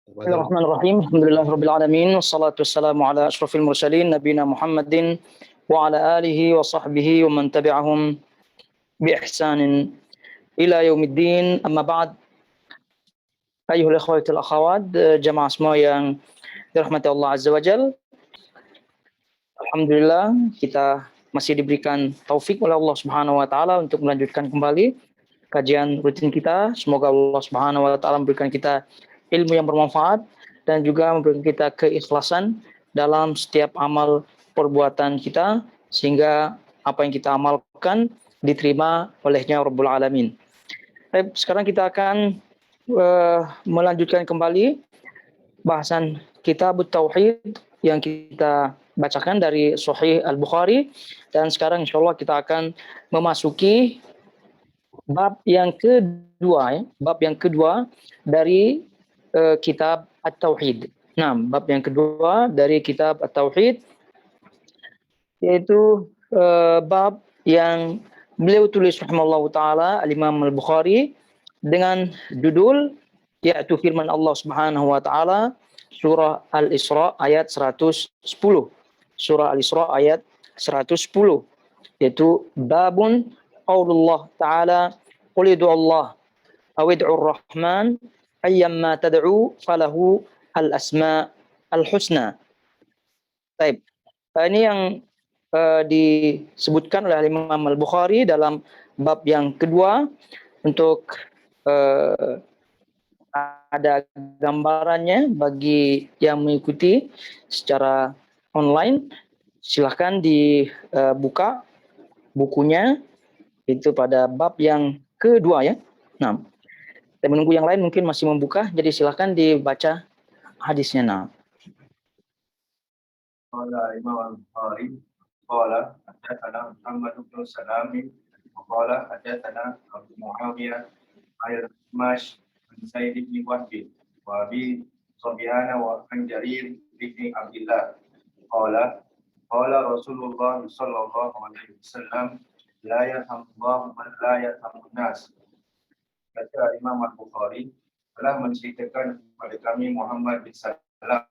Bismillahirrahmanirrahim. Alhamdulillahirabbil alamin wassalatu wassalamu ala asyrafil mursalin nabiyina Muhammadin wa ala alihi wa sahbihi wa man tabi'ahum bi ihsanin ila yaumiddin. Amma ba'd. Ayyuhal ikhwatul akhawat, jamaah semua yang dirahmati Allah Azza wa Jalla. Alhamdulillah kita masih diberikan taufik oleh Allah Subhanahu wa taala untuk melanjutkan kembali kajian rutin kita. Semoga Allah Subhanahu wa taala memberikan kita ilmu yang bermanfaat dan juga memberikan kita keikhlasan dalam setiap amal perbuatan kita sehingga apa yang kita amalkan diterima olehnya Rabbul Alamin. Baik, sekarang kita akan melanjutkan kembali bahasan Kitab Tauhid yang kita bacakan dari Sahih Al-Bukhari, dan sekarang insyaallah kita akan memasuki bab yang kedua, bab yang kedua dari kitab At-Tauhid. Nah, bab yang kedua dari kitab At-Tauhid yaitu bab yang beliau tulis rahimallahu taala Al-Imam Al-Bukhari dengan judul yaitu firman Allah Subhanahu wa taala surah Al-Isra ayat 110. Surah Al-Isra ayat 110 yaitu babun qaulullah taala qul Allah awid'ur rahman ayyamma tad'u falahu al-asma al-husna. Baik. Ini yang disebutkan oleh Imam Al-Bukhari dalam bab yang kedua. Untuk ada gambarannya bagi yang mengikuti secara online, silahkan dibuka bukunya itu pada bab yang kedua ya. Nah, dan menunggu yang lain mungkin masih membuka, jadi silakan dibaca hadisnya. Nah. Qala Imam Al-Bukhari qala hadatsana Muhammad bin Salam qala hadatsana Abu Muawiyah al-Mash bin Zaid bin Wahb wa bi Sufyan wa an Jarir bin Abdullah qala Rasulullah sallallahu alaihi wasallam la yarhamullahu man la yarhamun nas. Kata Imam Al-Bukhari telah menceritakan kepada kami Muhammad bin Salam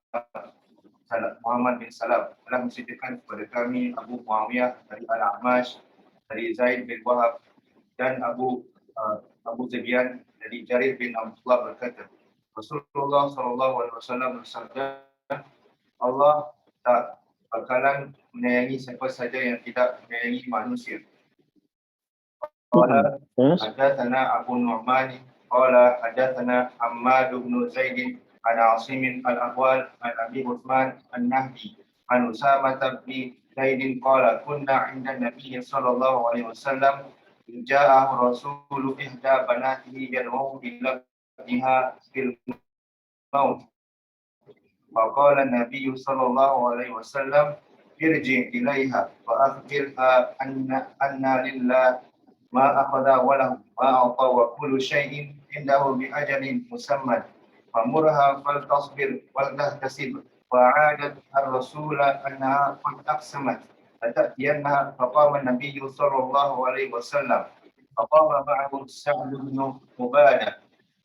telah menceritakan kepada kami Abu Muawiyah dari Al-Amash dari Zaid bin Wahab dan Abu Sufyan dari Jarir bin Abdullah berkata, Rasulullah sallallahu alaihi wasallam bersabda, Allah tak bakalan menyayangi siapa saja yang tidak menyayangi manusia. Qala hadatsana Abu Nu'man qala hadatsana Hammad bin Zaid an Asim al-Ahwal an Abi Uthman an-Nahdi an Usamah bin Zaid qala kunna 'inda Nabi sallallahu alaihi wasallam jaa'a rasulu ihda banatihi yad'u ila biha fil maut. Faqala an-nabiy sallallahu alaihi wasallam irji' ilaiha wa akhbirha anna lillahi ma akhadha wa lahu ma ata wa kullu shay'in indahu bi ajalin musamman famurha faltasbir wal tahtasib wa 'adat ar-rasul annaha qad aqsamat atatiyanna faqama an-nabiy sallallahu alaihi wasallam faqama ma'ahu Sa'd bin Ubadah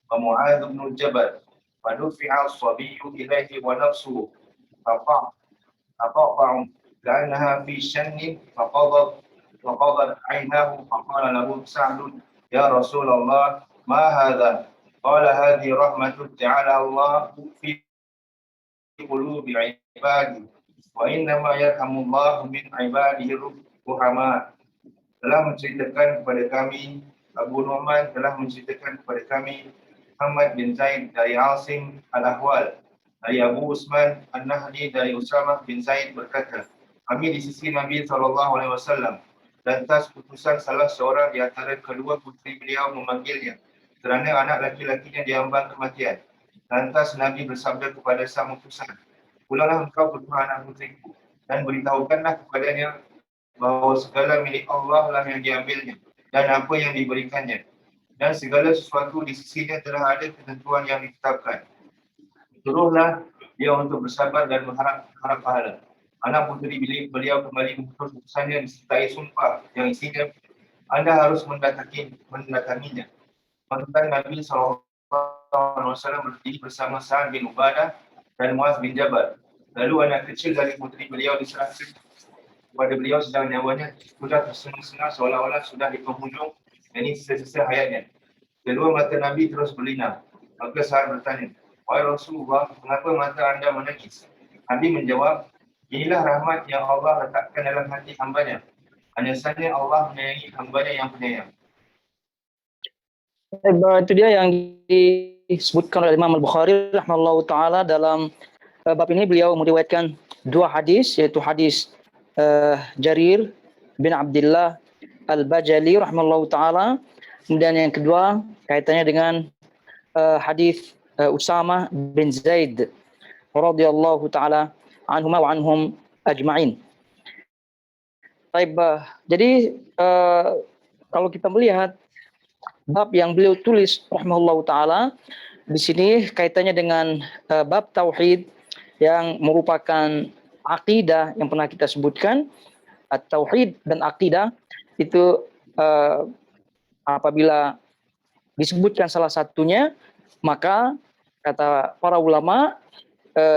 wa Mu'adz bin Jabal wa dufi'a as-sabiyyu ilayhi wa nafsuhu faqa'u la'annaha fi shannin وقضت عيناه فقال له سعد يا رسول الله ما هذا؟ قال هذه رحمة جعلها الله في قلوب عباده وإنما يرحم الله من عباده الرحماء. Telah menceritakan kepada kami Abu Nu'man telah menceritakan kepada kami Muhammad bin Zaid dari Asim al-Ahwal dari Abu Uthman an-Nahdi dari Usamah bin Zaid berkata, kami di sisi Nabi SAW. Lantas putusan salah seorang di antara kedua puteri beliau memanggilnya kerana anak laki-lakinya diambang kematian. Lantas Nabi bersabda kepada sang utusan, pulanglah engkau ke rumah anak puteriku dan beritahukanlah kepadanya bahawa segala milik Allah lah yang diambilnya dan apa yang diberikannya, dan segala sesuatu di sisinya telah ada ketentuan yang ditetapkan. Suruhlah dia untuk bersabar dan mengharap pahala. Anak puteri beliau kembali memutus utusannya disertai sumpah yang isinya, Anda harus mendatanginya. Mantan Nabi SAW berdiri bersama Sa'ad bin Ubadah dan Muaz bin Jabal. Lalu anak kecil dari putri beliau diserahkan kepada beliau sedang nyawanya sudah tersengang-sengang seolah-olah sudah di penghujung, ini sisa-sisa hayatnya. Kedua mata Nabi terus berlinang. Maka Sa'ad bertanya, "Wahai Rasulullah, mengapa mata anda menangis?" Nabi menjawab, "Inilah rahmat yang Allah letakkan dalam hati hambanya. Hanya saja Allah menyayangi hambanya yang penyayang." Itu dia yang disebutkan oleh Imam Al-Bukhari rahimahullahu taala dalam bab ini. Beliau meriwayatkan dua hadis, yaitu hadis Jarir bin Abdullah Al-Bajali rahimahullahu taala, kemudian yang kedua kaitannya dengan hadis Usama bin Zaid radhiyallahu taala anhuma wa anhum ajma'in. Baik, jadi kalau kita melihat bab yang beliau tulis rahimahullahu taala di sini kaitannya dengan bab tauhid yang merupakan akidah yang pernah kita sebutkan. Tauhid dan akidah itu apabila disebutkan salah satunya, maka kata para ulama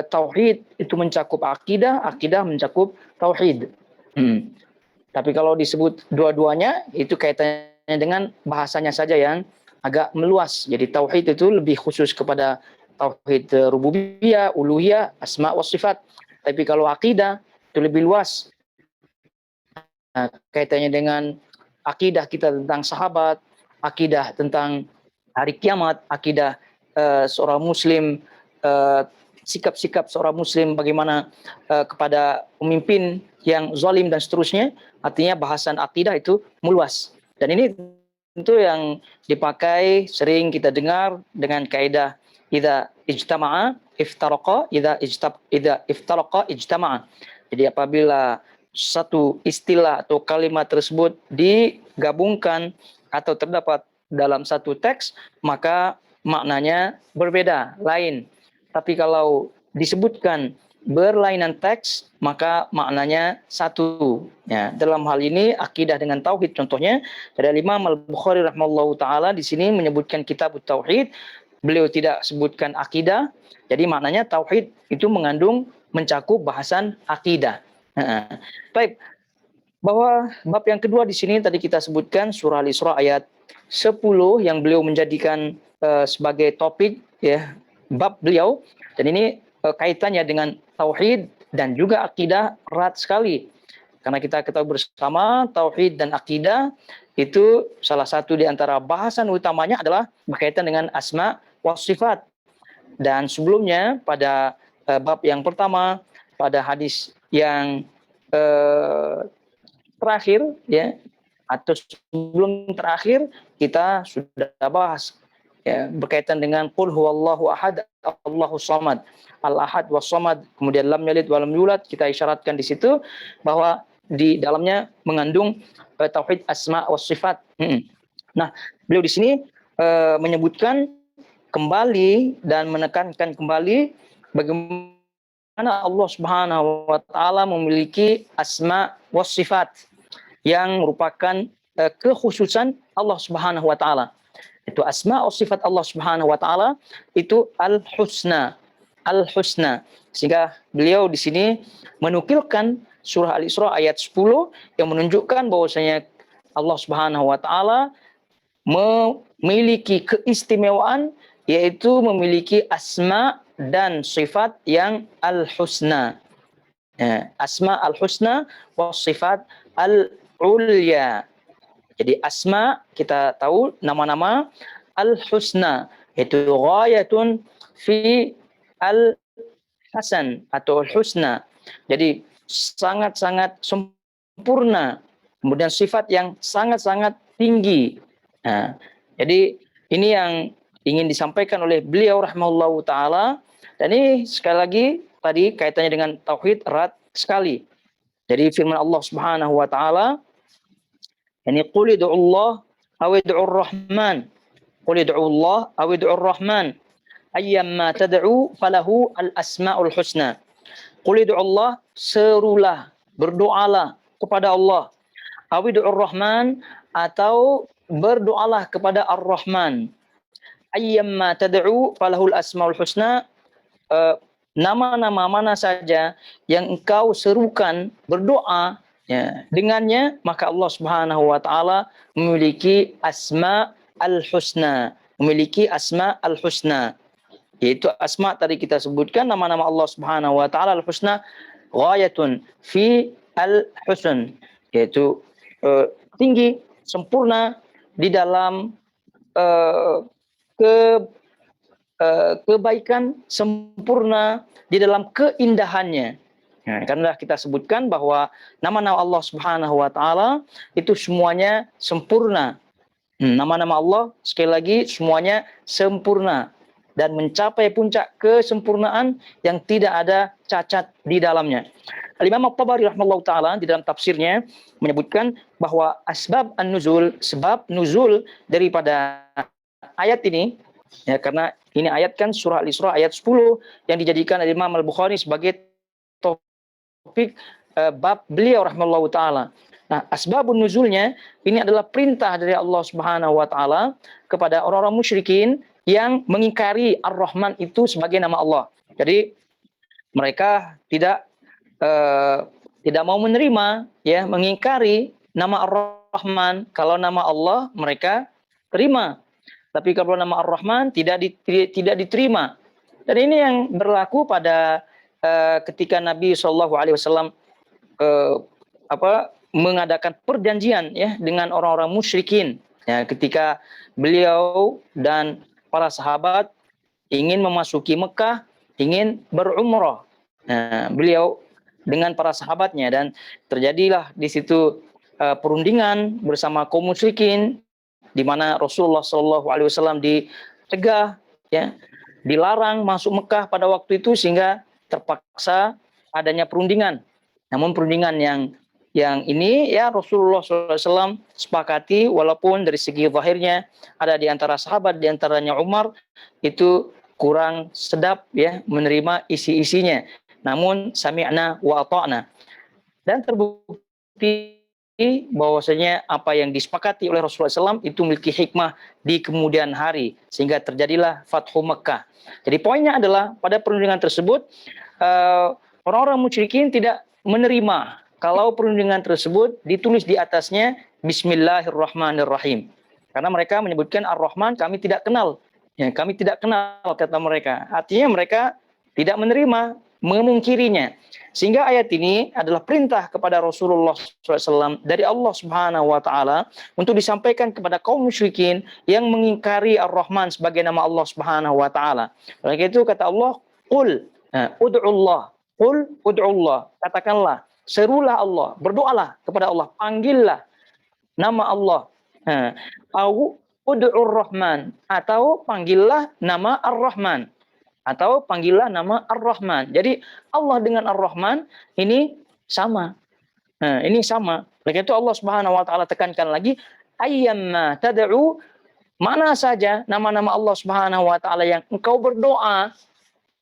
tauhid itu mencakup akidah, akidah mencakup tauhid. Tapi kalau disebut dua-duanya itu kaitannya dengan bahasanya saja yang agak meluas. Jadi tauhid itu lebih khusus kepada tauhid rububiyah, uluhiyah, asma wa sifat. Tapi kalau akidah itu lebih luas. Nah, kaitannya dengan akidah kita tentang sahabat, akidah tentang hari kiamat, akidah seorang muslim, sikap-sikap seorang muslim bagaimana kepada pemimpin yang zalim dan seterusnya. Artinya bahasan akidah itu meluas. Dan ini tentu yang dipakai sering kita dengar dengan kaidah idza ijtama'a iftaraqa, idza iftaraqa ijtama'a. Jadi apabila satu istilah atau kalimat tersebut digabungkan atau terdapat dalam satu teks, maka maknanya berbeda, lain. Tapi kalau disebutkan berlainan teks, maka maknanya satu. Ya, dalam hal ini akidah dengan tauhid contohnya dari Imam Al-Bukhari rahimahullahu taala di sini menyebutkan kitab tauhid, beliau tidak sebutkan akidah. Jadi maknanya tauhid itu mengandung mencakup bahasan akidah. Baik, bahwa bab yang kedua di sini tadi kita sebutkan surah Al-Isra ayat 10 yang beliau menjadikan sebagai topik ya bab beliau, dan ini kaitannya dengan tauhid dan juga akidah erat sekali. Karena kita ketahui bersama tauhid dan akidah itu salah satu di antara bahasan utamanya adalah berkaitan dengan asma wa sifat. Dan sebelumnya pada bab yang pertama, pada hadis yang terakhir ya atau sebelum terakhir kita sudah bahas ya berkaitan dengan qul huwallahu ahad Allahus samad, al-ahad was samad, kemudian lam yalid wa lam yulad. Kita isyaratkan di situ bahwa di dalamnya mengandung tauhid asma was sifat. Nah, beliau di sini menyebutkan kembali dan menekankan kembali bagaimana Allah Subhanahu wa taala memiliki asma was sifat yang merupakan kekhususan Allah Subhanahu wa taala. Itu asma atau sifat Allah Subhanahu wa taala itu al-husna. Al-husna. Sehingga beliau di sini menukilkan surah Al-Isra ayat 10 yang menunjukkan bahwasanya Allah Subhanahu wa taala memiliki keistimewaan, yaitu memiliki asma dan sifat yang al-husna. Asma al-husna wa sifat al-ulya. Jadi asma kita tahu nama-nama, al-husna itu ghayatun fi al-hasan atau al-husna. Jadi sangat-sangat sempurna. Kemudian sifat yang sangat-sangat tinggi. Nah, jadi ini yang ingin disampaikan oleh beliau rahimahullahu taala, dan ini sekali lagi tadi kaitannya dengan tauhid erat sekali. Jadi firman Allah Subhanahu wa taala, yani qul ud'u Allah aw ud'u ar-Rahman. Qul ud'u Allah aw ud'u ar-Rahman. Ayyamma tad'u falahu al-asmaul husna. Qul ud'u Allah, serulah, berdoalah kepada Allah. Aw ud'u ar-Rahman, atau berdoalah kepada Ar-Rahman. ayyamma tad'u falahul asmaul husna, nama-nama mana saja yang engkau serukan berdoa ya dengannya, maka Allah Subhanahu wa taala memiliki asma al-husna, memiliki asma al-husna. Yaitu asma tadi kita sebutkan, nama-nama Allah Subhanahu wa taala al-husna ghayatun fi al-husn, yaitu tinggi, sempurna di dalam ke kebaikan, sempurna di dalam keindahannya. Nah, karena kita sebutkan bahwa nama-nama Allah Subhanahu wa taala itu semuanya sempurna. Nama-nama Allah sekali lagi semuanya sempurna dan mencapai puncak kesempurnaan yang tidak ada cacat di dalamnya. Al-Imam At-Tabari rahimahullah ta'ala di dalam tafsirnya menyebutkan bahwa asbab an-nuzul, sebab nuzul daripada ayat ini, ya karena ini ayat kan surah Al-Isra ayat 10 yang dijadikan Imam Al-Bukhari sebagai topik bab beliau rahimahullah ta'ala. Nah, asbabun nuzulnya ini adalah perintah dari Allah Subhanahu wa taala kepada orang-orang musyrikin yang mengingkari Ar-Rahman itu sebagai nama Allah. Jadi mereka tidak mau menerima, ya, mengingkari nama Ar-Rahman. Kalau nama Allah mereka terima, tapi kalau nama Ar-Rahman tidak diterima. Dan ini yang berlaku pada ketika Nabi SAW mengadakan perjanjian ya dengan orang-orang musyrikin. Ya, ketika beliau dan para sahabat ingin memasuki Mekah, ingin berumrah. Nah, beliau dengan para sahabatnya, dan terjadilah di situ perundingan bersama kaum musyrikin, di mana Rasulullah SAW dicegah, ya, dilarang masuk Mekah pada waktu itu, sehingga terpaksa adanya perundingan. Namun perundingan yang ini ya Rasulullah SAW sepakati, walaupun dari segi zahirnya ada di antara sahabat, di antaranya Umar, itu kurang sedap ya menerima isi-isinya. Namun sami'na wa ata'na. Dan terbukti bahwasanya apa yang disepakati oleh Rasulullah SAW itu memiliki hikmah di kemudian hari, sehingga terjadilah Fathu Mekah. Jadi poinnya adalah pada perundingan tersebut orang-orang musyrikin tidak menerima kalau perundingan tersebut ditulis di atasnya Bismillahirrahmanirrahim. Karena mereka menyebutkan Ar-Rahman kami tidak kenal. Ya, kami tidak kenal, kata mereka. Artinya mereka tidak menerima, memungkirinya. Sehingga ayat ini adalah perintah kepada Rasulullah SAW dari Allah Subhanahu wa taala untuk disampaikan kepada kaum musyrikin yang mengingkari Ar-Rahman sebagai nama Allah Subhanahu wa taala. Oleh itu kata Allah, qul ud'ullah, qul ud'ullah, katakanlah, serulah Allah, berdoalah kepada Allah, panggillah nama Allah. Au ud'ur Rahman, atau panggillah nama Ar-Rahman, atau panggillah nama Ar-Rahman. Jadi Allah dengan Ar-Rahman ini sama. Ini sama. Oleh itu Allah Subhanahu wa taala tekankan lagi, ayyamma tad'u, mana saja nama-nama Allah Subhanahu wa taala yang engkau berdoa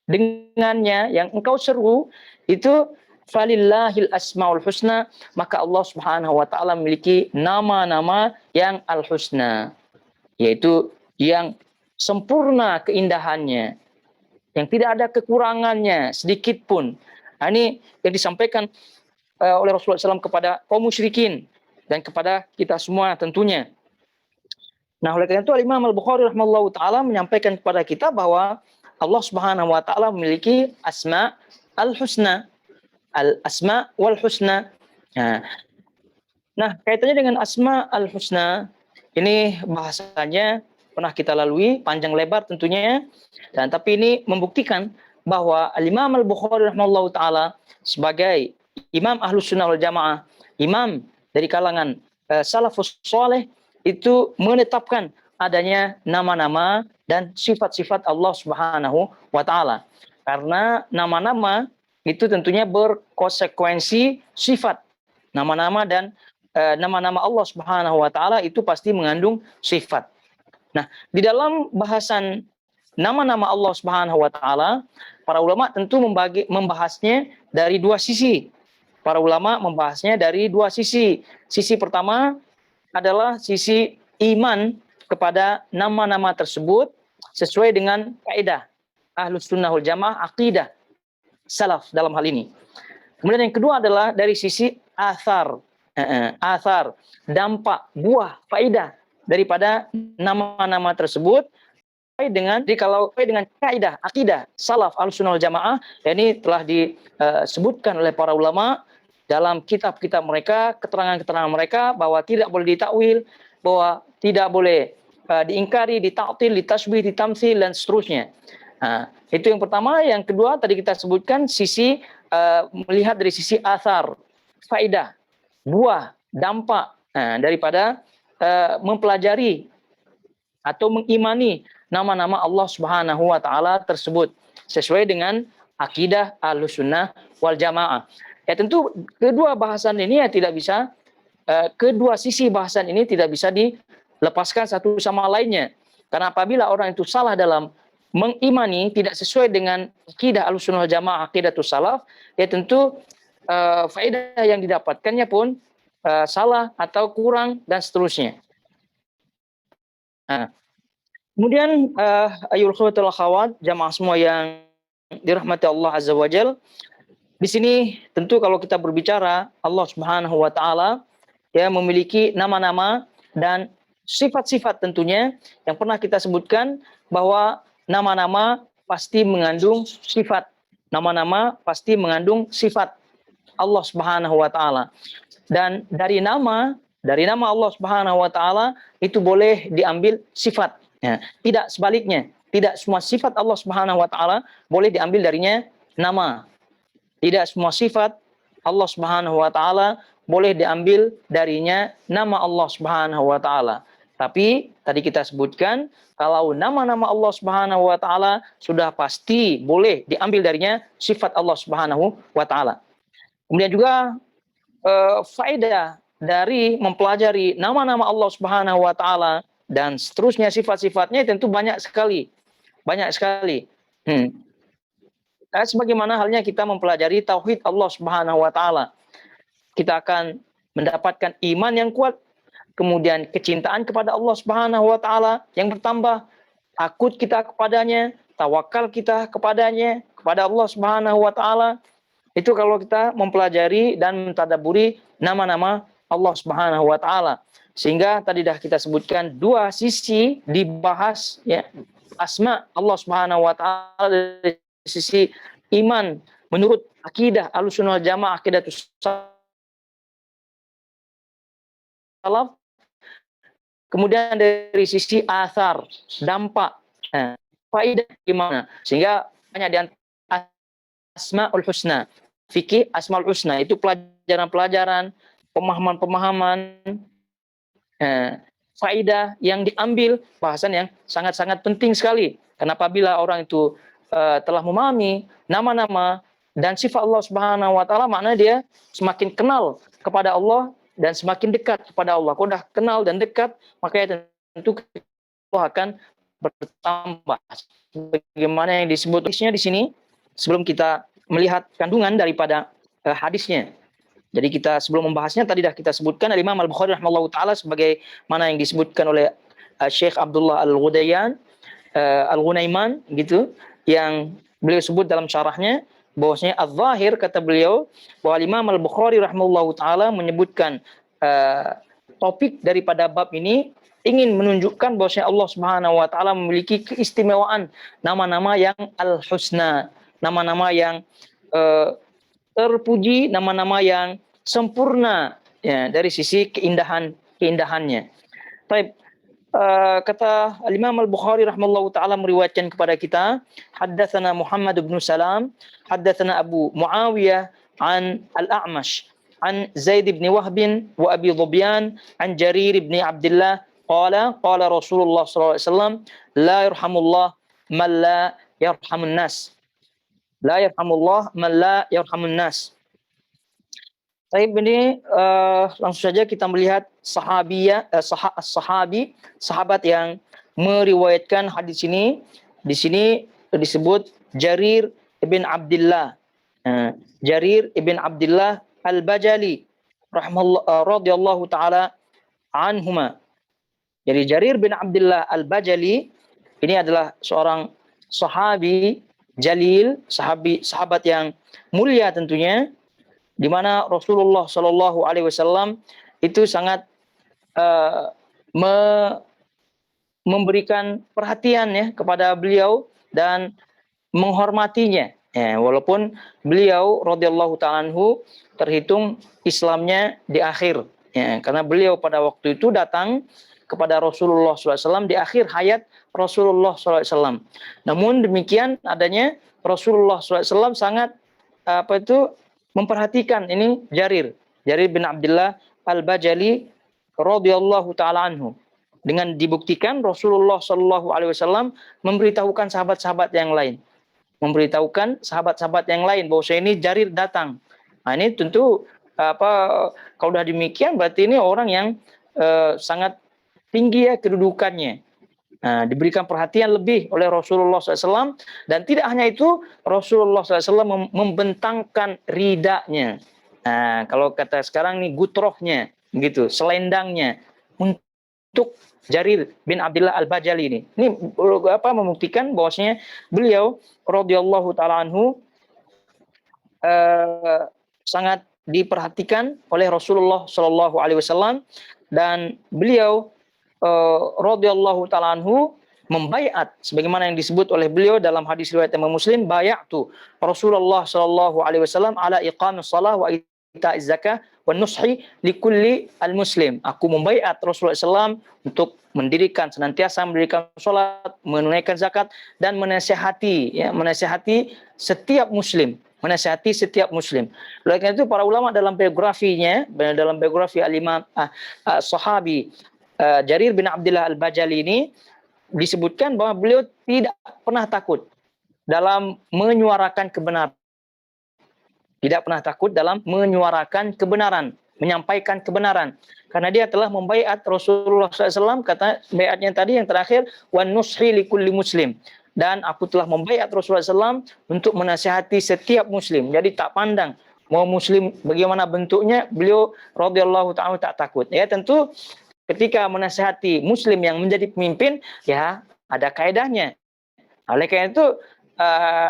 dengannya, yang engkau seru, itu falillahil asmaul husna, maka Allah Subhanahu wa taala memiliki nama-nama yang al-husna, yaitu yang sempurna keindahannya, yang tidak ada kekurangannya sedikit pun. Nah, ini yang disampaikan oleh Rasulullah SAW kepada kaum musyrikin dan kepada kita semua tentunya. Nah, oleh karena itu Imam Al-Bukhari rahimahullahu taala menyampaikan kepada kita bahwa Allah Subhanahu wa taala memiliki asma al-husna, al-asma wal husna. Nah, kaitannya dengan asma al-husna ini bahasanya pernah kita lalui panjang lebar tentunya, dan tapi ini membuktikan bahwa Imam Al-Bukhari rahimahullahu taala sebagai imam Ahlus Sunnah wal Jamaah, imam dari kalangan salafus saleh, itu menetapkan adanya nama-nama dan sifat-sifat Allah Subhanahu wa taala. Karena nama-nama itu tentunya berkonsekuensi sifat. Nama-nama dan nama-nama Allah Subhanahu wa taala itu pasti mengandung sifat. Nah, di dalam bahasan nama-nama Allah Subhanahu wa taala, para ulama tentu membahasnya dari dua sisi. Para ulama membahasnya dari dua sisi. Sisi pertama adalah sisi iman kepada nama-nama tersebut, sesuai dengan kaidah Ahlus Sunnah wal Jamaah, akidah salaf dalam hal ini. Kemudian yang kedua adalah dari sisi athar, dampak, buah, faedah daripada nama-nama tersebut. Kalau dengan kaidah akidah salaf Ahlussunnah wal Jamaah, ini telah disebutkan oleh para ulama dalam kitab-kitab mereka, keterangan-keterangan mereka bahwa tidak boleh ditakwil, bahwa tidak boleh diingkari, ditaktil, ditasbih, ditamtsil dan seterusnya. Nah, itu yang pertama. Yang kedua tadi kita sebutkan sisi melihat dari sisi athar, faedah, buah, dampak daripada mempelajari atau mengimani nama-nama Allah Subhanahu wa taala tersebut sesuai dengan akidah Ahlussunnah wal Jamaah. Ya tentu kedua bahasan ini tidak bisa kedua sisi bahasan ini tidak bisa dilepaskan satu sama lainnya. Karena apabila orang itu salah dalam mengimani tidak sesuai dengan akidah Ahlussunnah wal Jamaah, aqidatus salaf, ya tentu faedah yang didapatkannya pun salah atau kurang dan seterusnya. Nah, kemudian ayul khawatul akhawat, jamaah semua yang dirahmati Allah Azza wa Jal, di sini tentu kalau kita berbicara Allah Subhanahu wa taala ya memiliki nama-nama dan sifat-sifat tentunya yang pernah kita sebutkan bahwa nama-nama pasti mengandung sifat. Nama-nama pasti mengandung sifat Allah Subhanahu wa taala. Dan dari nama Allah Subhanahu wa taala itu boleh diambil sifat. Ya, tidak sebaliknya, tidak semua sifat Allah Subhanahu wa taala boleh diambil darinya nama. Tidak semua sifat Allah Subhanahu wa taala boleh diambil darinya nama Allah Subhanahu wa taala. Tapi tadi kita sebutkan kalau nama-nama Allah Subhanahu wa taala sudah pasti boleh diambil darinya sifat Allah Subhanahu wa taala. Kemudian juga faedah dari mempelajari nama-nama Allah Subhanahu wa taala dan seterusnya sifat-sifatnya tentu banyak sekali. Sebagaimana halnya kita mempelajari tauhid Allah Subhanahu wa taala. Kita akan mendapatkan iman yang kuat, kemudian kecintaan kepada Allah Subhanahu wa taala yang bertambah, takut kita kepadanya, tawakal kita kepadanya, kepada Allah Subhanahu wa taala. Itu kalau kita mempelajari dan mentadabburi nama-nama Allah Subhanahu wa taala. Sehingga tadi dah kita sebutkan dua sisi dibahas ya, asma Allah Subhanahu wa taala dari sisi iman menurut akidah Ahlussunnah wal Jamaah, aqidatus salaf. Kemudian dari sisi athar, dampak, faedah gimana? Sehingga banyak di antara Asmaul Husna, fikih Asmaul Husna itu pelajaran-pelajaran, pemahaman-pemahaman, faedah yang diambil, bahasan yang sangat-sangat penting sekali. Karena apabila orang itu telah memahami nama-nama dan sifat Allah Subhanahu wa taala, maknanya dia semakin kenal kepada Allah dan semakin dekat kepada Allah. Kalau sudah kenal dan dekat, maka tentu Allah akan bertambah. Bagaimana yang disebut hadisnya di sini, sebelum kita melihat kandungan daripada hadisnya. Jadi kita sebelum membahasnya tadi dah kita sebutkan Imam Al-Bukhari rahimahullahu taala sebagai mana yang disebutkan oleh Syekh Abdullah Al-Ghudayyan Al-Ghunaiman gitu, yang beliau sebut dalam syarahnya bahwasanya az-zahir, kata beliau, bahwa Imam Al-Bukhari rahimahullahu taala menyebutkan topik daripada bab ini ingin menunjukkan bahwasanya Allah Subhanahu wa taala memiliki keistimewaan nama-nama yang al-husna, nama-nama yang terpuji, nama-nama yang sempurna ya, dari sisi keindahannya. Baik, kata Imam Al-Bukhari rahimahullahu taala meriwayatkan kepada kita, haddatsana Muhammad bin Salam, haddatsana Abu Muawiyah an Al-A'mash an Zaid bin Wahb wa Abi Dhubyan an Jarir bin Abdullah qala qala Rasulullah sallallahu alaihi wasallam la yarhamullah man la yarhamun nas. La yarhamullah man la yarhamun nas. Baik, ini langsung saja kita melihat sahabat yang meriwayatkan hadis ini. Di sini disebut Jarir ibn Abdullah. Jarir ibn Abdullah Al-Bajali radhiyallahu taala anhuma. Jadi Jarir bin Abdullah Al-Bajali Ini adalah seorang sahabi jalil, sahabat yang mulia tentunya, di mana Rasulullah Shallallahu Alaihi Wasallam itu sangat uh, memberikan perhatian ya kepada beliau dan menghormatinya. Ya, walaupun beliau radhiyallahu ta'ala anhu terhitung Islamnya di akhir, ya, karena beliau pada waktu itu datang kepada Rasulullah SAW di akhir hayat Rasulullah SAW. Namun demikian adanya Rasulullah SAW sangat memperhatikan ini Jarir bin Abdullah Al-Bajali radhiyallahu ta'ala anhu. Dengan dibuktikan Rasulullah Shallallahu Alaihi Wasallam memberitahukan sahabat-sahabat yang lain, bahwa ini Jarir datang. Nah ini tentu kalau sudah demikian berarti ini orang yang sangat tinggi ya kedudukannya. Nah, diberikan perhatian lebih oleh Rasulullah SAW, dan tidak hanya itu, Rasulullah SAW membentangkan ridanya. Nah, kalau kata sekarang nih gutrohnya, gitu, selendangnya untuk Jarir bin Abdullah Al-Bajali ini. Ini membuktikan bahwasanya beliau radhiyallahu taala anhu sangat diperhatikan oleh Rasulullah Shallallahu Alaihi Wasallam, dan beliau radhiyallahu taala anhu membaiat sebagaimana yang disebut oleh beliau dalam hadis riwayat Imam Muslim, bayatu Rasulullah Shallallahu Alaihi Wasallam ala iqamis shalah wa ita'iz zakah wa nushi likulli al-muslim. Aku membaiat Rasulullah SAW untuk senantiasa mendirikan sholat, menunaikan zakat, dan menasihati setiap muslim. Oleh karena itu para ulama dalam biografi al-Imam sahabi Jarir bin Abdullah Al-Bajali ini disebutkan bahwa beliau tidak pernah takut dalam menyuarakan kebenaran. Tidak pernah takut dalam menyuarakan kebenaran, menyampaikan kebenaran. Karena dia telah membaiat Rasulullah SAW, kata baiatnya tadi yang terakhir, wa nushi likulli muslim. Dan aku telah membaiat Rasulullah SAW untuk menasihati setiap muslim. Jadi tak pandang mau muslim bagaimana bentuknya, beliau radhiyallahu ta'ala tak takut. Ya tentu ketika menasihati muslim yang menjadi pemimpin, ya ada kaedahnya. Oleh karena itu,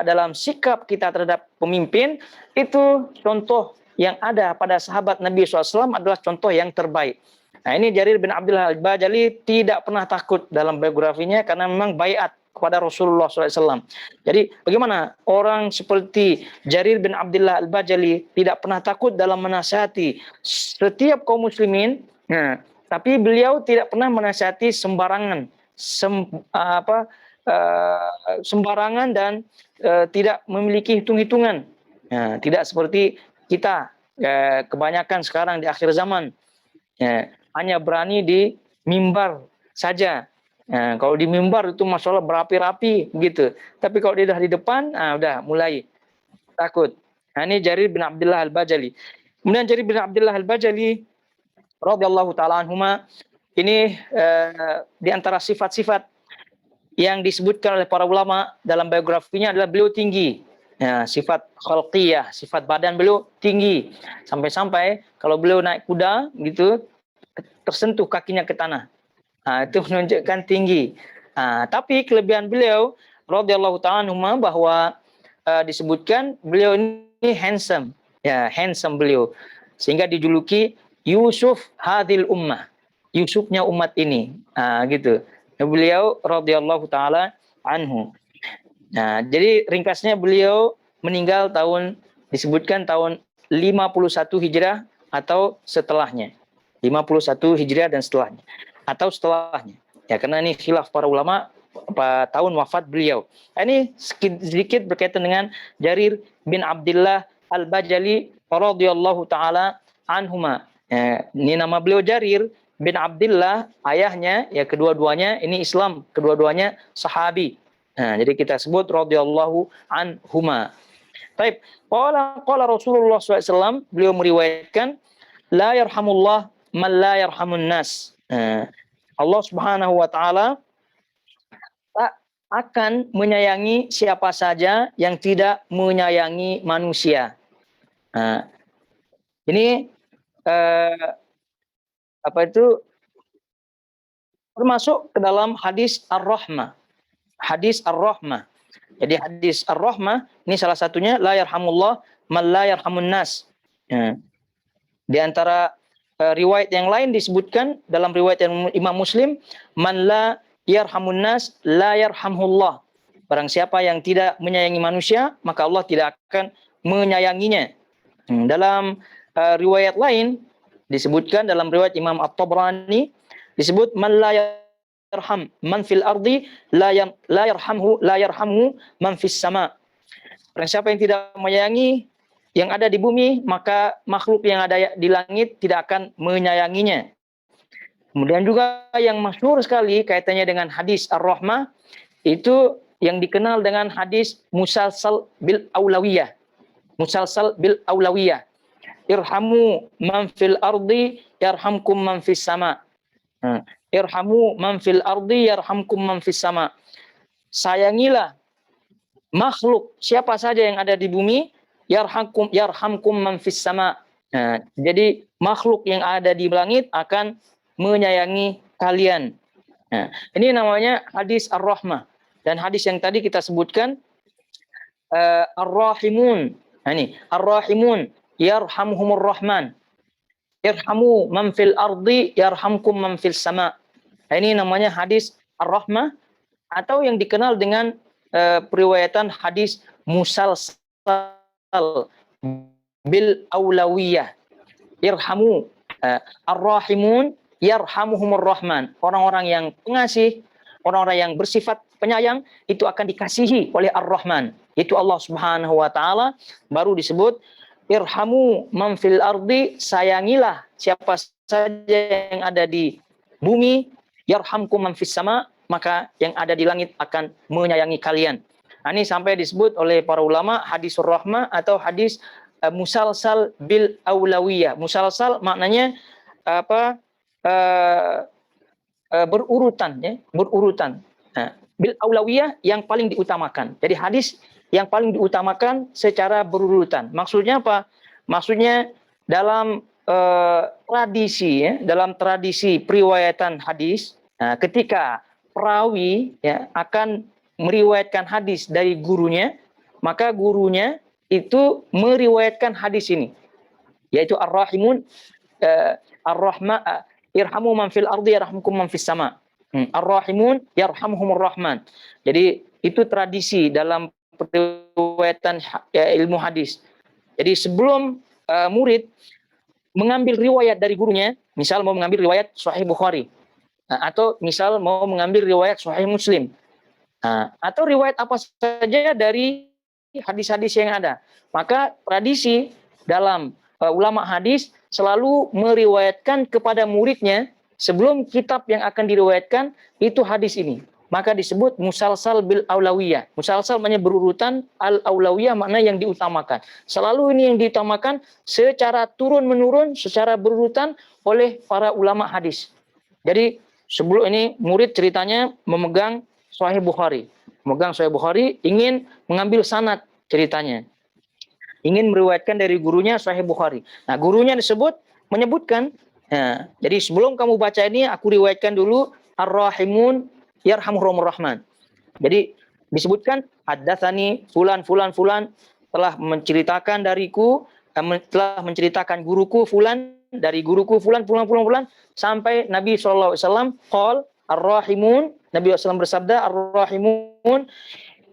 dalam sikap kita terhadap pemimpin, itu contoh yang ada pada sahabat Nabi SAW adalah contoh yang terbaik. Nah ini Jarir bin Abdullah Al-Bajali tidak pernah takut dalam biografinya karena memang baiat kepada Rasulullah SAW. Jadi bagaimana orang seperti Jarir bin Abdullah Al-Bajali tidak pernah takut dalam menasihati setiap kaum muslimin, tapi beliau tidak pernah menasihati sembarangan, sembarangan dan tidak memiliki hitung-hitungan. Tidak seperti kita kebanyakan sekarang di akhir zaman, hanya berani di mimbar saja. Kalau di mimbar itu masalah berapi-rapi gitu. Tapi kalau dia dah di depan, udah mulai takut. Nah, ini Jarir bin Abdullah Al-Bajali. Kemudian Jarir bin Abdullah Al-Bajali radhiyallahu taala anhuma ini di antara sifat-sifat yang disebutkan oleh para ulama dalam biografinya adalah beliau tinggi. Ya, sifat khalqiyah, sifat badan beliau tinggi. Sampai-sampai kalau beliau naik kuda gitu tersentuh kakinya ke tanah. Itu menunjukkan tinggi. Tapi kelebihan beliau radhiyallahu ta'ala anhu bahwa disebutkan beliau ini handsome. Ya, handsome beliau. Sehingga dijuluki Yusuf hadil ummah. Yusufnya umat ini. Gitu. Beliau radhiyallahu taala anhu. Nah, jadi ringkasnya beliau meninggal disebutkan tahun 51 Hijrah atau setelahnya. 51 Hijriah dan setelahnya atau setelahnya. Ya, karena ini khilaf para ulama tahun wafat beliau. Ini sedikit berkaitan dengan Jarir bin Abdullah Al-Bajali radhiyallahu taala anhuma. Ini nama beliau Jarir bin Abdullah, ayahnya ya kedua-duanya ini Islam, kedua-duanya sahabi. Nah, jadi kita sebut radhiyallahu anhuma. Baik, qala Rasulullah SAW, beliau meriwayatkan la yarhamullah man la yarhamun nas. Allah Subhanahu wa taala tak akan menyayangi siapa saja yang tidak menyayangi manusia. Ini termasuk ke dalam hadis ar-rahmah. hadis ar-rahmah. Jadi hadis ar-rahmah ini salah satunya la yarhamullah man la yarhamun nas. Ya. Di antara riwayat yang lain disebutkan dalam riwayat yang Imam Muslim, man la yarhamun nas la yarhamullah. Barang siapa yang tidak menyayangi manusia, maka Allah tidak akan menyayanginya. Dalam riwayat lain disebutkan dalam riwayat Imam At-Tabrani disebut man la yarham man fil ardi la yarhamhu man fis sama. Barang siapa yang tidak menyayangi yang ada di bumi, maka makhluk yang ada di langit tidak akan menyayanginya. Kemudian juga yang masyhur sekali kaitannya dengan hadis ar-rahmah itu yang dikenal dengan hadis musalsal bil aulawiyah. Musalsal bil aulawiyah. Irhamu man fil ardi yarhamkum man fis sama. Irhamu man fil ardi yarhamkum man fis sama. Sayangilah makhluk siapa saja yang ada di bumi, yarhamkum man fis sama. Jadi makhluk yang ada di langit akan menyayangi kalian. Ini namanya hadis ar-rahmah. Dan hadis yang tadi kita sebutkan ar-rahimun. Ini ar-rahimun yarhamhumur rahman. Irhamu man fil ardi yarhamkum man fil sama. Ini namanya hadis ar-rahmah atau yang dikenal dengan periwayatan hadis musalsal bil aulawiyah. Irhamu ar-rahimun yarhamuhumur rahman. Orang-orang yang pengasih, orang-orang yang bersifat penyayang itu akan dikasihi oleh ar-rahman, yaitu Allah Subhanahu wa taala. Baru disebut irhamu man fil ardi, sayangilah siapa saja yang ada di bumi, yarhamkum man fis sama, maka yang ada di langit akan menyayangi kalian. Nah, ini sampai disebut oleh para ulama hadisur rahmah atau hadis musalsal bil aulawiyah. Musalsal maknanya apa? Berurutan, ya, berurutan. Nah, bil aulawiyah yang paling diutamakan. Jadi hadis yang paling diutamakan secara berurutan. Maksudnya apa? Maksudnya dalam tradisi, ya, dalam tradisi periwayatan hadis, ketika perawi ya akan meriwayatkan hadis dari gurunya, maka gurunya itu meriwayatkan hadis ini, yaitu ar-rahimun ar-rahma irhamu man fil ardi yarhamkum man fis sama. Ar-rahimun yarhamhumur rahman. Jadi itu tradisi dalam periwayatan ilmu hadis. Jadi sebelum murid mengambil riwayat dari gurunya, misal mau mengambil riwayat Sahih Bukhari, atau misal mau mengambil riwayat Sahih Muslim, atau riwayat apa saja dari hadis-hadis yang ada, maka tradisi dalam ulama hadis selalu meriwayatkan kepada muridnya sebelum kitab yang akan diriwayatkan itu hadis ini. Maka disebut musalsal bil aulawiyah. Musalsal maknanya berurutan, al aulawiyah makna yang diutamakan. Selalu ini yang diutamakan secara turun-menurun, secara berurutan oleh para ulama hadis. Jadi sebelum ini murid ceritanya memegang Sahih Bukhari. Memegang Sahih Bukhari, ingin mengambil sanad ceritanya. Ingin meriwayatkan dari gurunya Sahih Bukhari. Nah, gurunya menyebutkan, jadi sebelum kamu baca ini, aku riwayatkan dulu ar-rahimun yarhamhumur rahman. Jadi disebutkan haddatsani fulan telah menceritakan dariku, telah menceritakan guruku fulan dari guruku fulan sampai Nabi SAW qol ar-rahimun, Nabi SAW bersabda ar-rahimun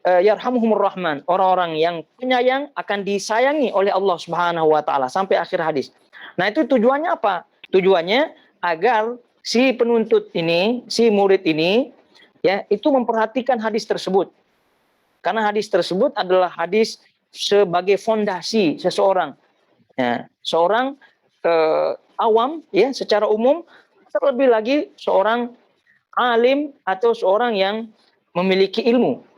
yarhamuhumur rahman, orang-orang yang penyayang akan disayangi oleh Allah Subhanahu wa taala, sampai akhir hadis. Nah, itu tujuannya apa? Tujuannya agar si penuntut ini, si murid ini ya, itu memperhatikan hadis tersebut. Karena hadis tersebut adalah hadis sebagai fondasi seseorang. Ya, seorang awam ya secara umum, terlebih lagi seorang alim atau seorang yang memiliki ilmu.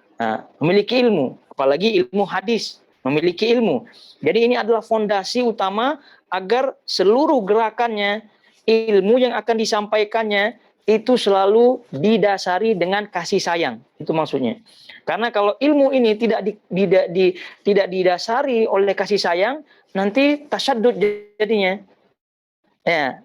Memiliki ilmu, apalagi ilmu hadis, memiliki ilmu. Jadi ini adalah fondasi utama agar seluruh gerakannya, ilmu yang akan disampaikannya itu selalu didasari dengan kasih sayang. Itu maksudnya. Karena kalau ilmu ini tidak didasari oleh kasih sayang, nanti tasyadud jadinya. Ya.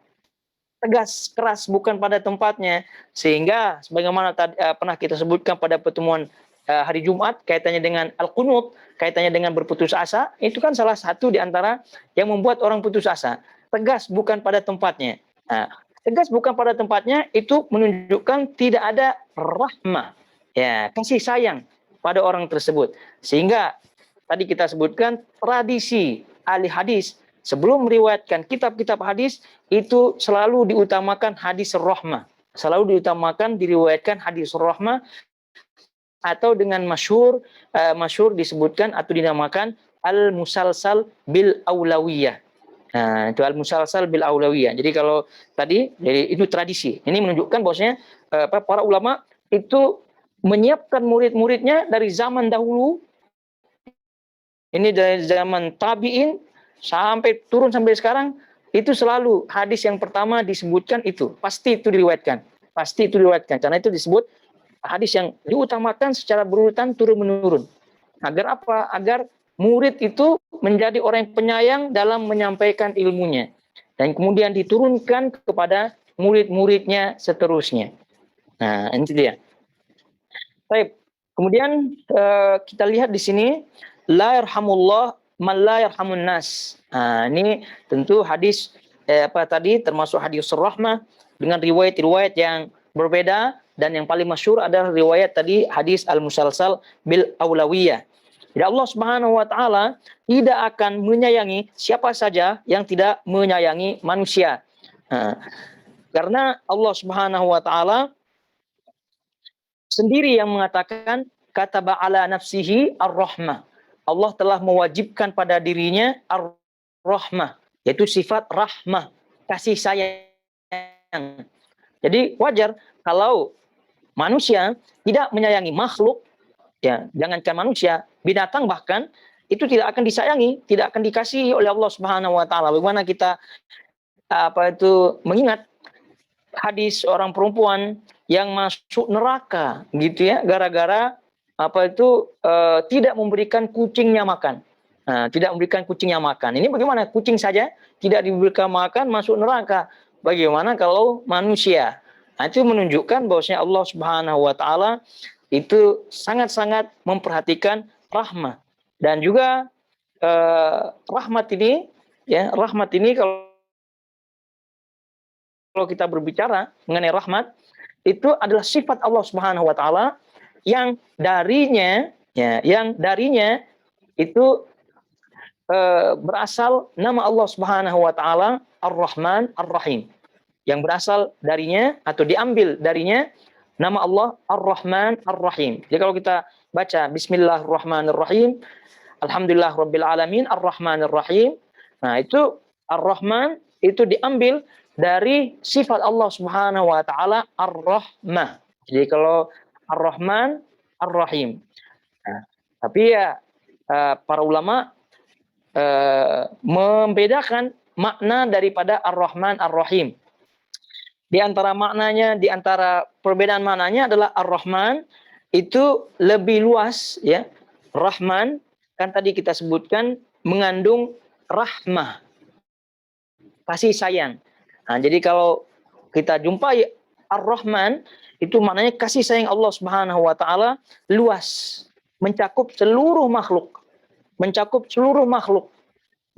tegas, keras, bukan pada tempatnya. Sehingga sebagaimana pernah kita sebutkan pada pertemuan hari Jumat, kaitannya dengan al-qunut, kaitannya dengan berputus asa, itu kan salah satu di antara yang membuat orang putus asa. Tegas, bukan pada tempatnya. Nah, tegas bukan pada tempatnya itu menunjukkan tidak ada rahmah, ya, kasih sayang pada orang tersebut. Sehingga tadi kita sebutkan tradisi ahli hadis sebelum meriwayatkan kitab-kitab hadis itu selalu diutamakan hadis rahmah, selalu diutamakan diriwayatkan hadis rahmah, atau dengan masyhur disebutkan atau dinamakan al musalsal bil aulawiyah. Nah, itu al musalsal bil aulawiyah. Jadi kalau tadi jadi itu tradisi. Ini menunjukkan bahwasanya para ulama itu menyiapkan murid-muridnya dari zaman dahulu. Ini dari zaman tabi'in sampai turun sampai sekarang, itu selalu hadis yang pertama disebutkan itu. Pasti itu diriwayatkan. Pasti itu diriwayatkan. Karena itu disebut hadis yang diutamakan secara berurutan turun-menurun. Agar apa? Agar murid itu menjadi orang yang penyayang dalam menyampaikan ilmunya. Dan kemudian diturunkan kepada murid-muridnya seterusnya. Nah, ini dia. Baik. Kemudian kita lihat di sini, la yarhamullah man la yarhamun nas. Nah, ini tentu hadis tadi termasuk hadis rahmah dengan riwayat-riwayat yang berbeda, dan yang paling masyhur adalah riwayat tadi hadis al-musalsal bil aulawiyah. Jadi Allah Subhanahu wa taala tidak akan menyayangi siapa saja yang tidak menyayangi manusia. Nah, karena Allah Subhanahu wa taala sendiri yang mengatakan kataba ala nafsihi ar-rahmah. Allah telah mewajibkan pada dirinya ar-rahmah, yaitu sifat rahmah, kasih sayang. Jadi wajar kalau manusia tidak menyayangi makhluk, ya, jangankan manusia, binatang bahkan itu tidak akan disayangi, tidak akan dikasihi oleh Allah Subhanahu wa taala. Bagaimana kita mengingat hadis orang perempuan yang masuk neraka gitu ya, gara-gara tidak memberikan kucingnya makan. Nah, tidak memberikan kucingnya makan. Ini bagaimana? Kucing saja tidak diberikan makan masuk neraka. Bagaimana kalau manusia? Nah, itu menunjukkan bahwasanya Allah Subhanahu wa taala itu sangat-sangat memperhatikan rahmat. Dan juga rahmat ini kalau kita berbicara mengenai rahmat, itu adalah sifat Allah Subhanahu wa taala yang darinya itu berasal nama Allah Subhanahu wa taala Ar-Rahman Ar-Rahim. Yang berasal darinya atau diambil darinya nama Allah Ar-Rahman Ar-Rahim. Jadi kalau kita baca Bismillahirrahmanirrahim, Alhamdulillah Rabbil Alamin, Ar-Rahman Ar-Rahim. Nah, itu Ar-Rahman itu diambil dari sifat Allah Subhanahu wa taala Ar-Rahmah. Jadi kalau Ar-Rahman Ar-Rahim. Nah, tapi ya para ulama membedakan makna daripada Ar-Rahman Ar-Rahim. Di antara perbedaan maknanya adalah Ar-Rahman itu lebih luas, ya. Rahman kan tadi kita sebutkan mengandung rahmah, kasih sayang. Nah, jadi kalau kita jumpai Ar-Rahman itu maknanya kasih sayang Allah Subhanahu wa taala luas, mencakup seluruh makhluk.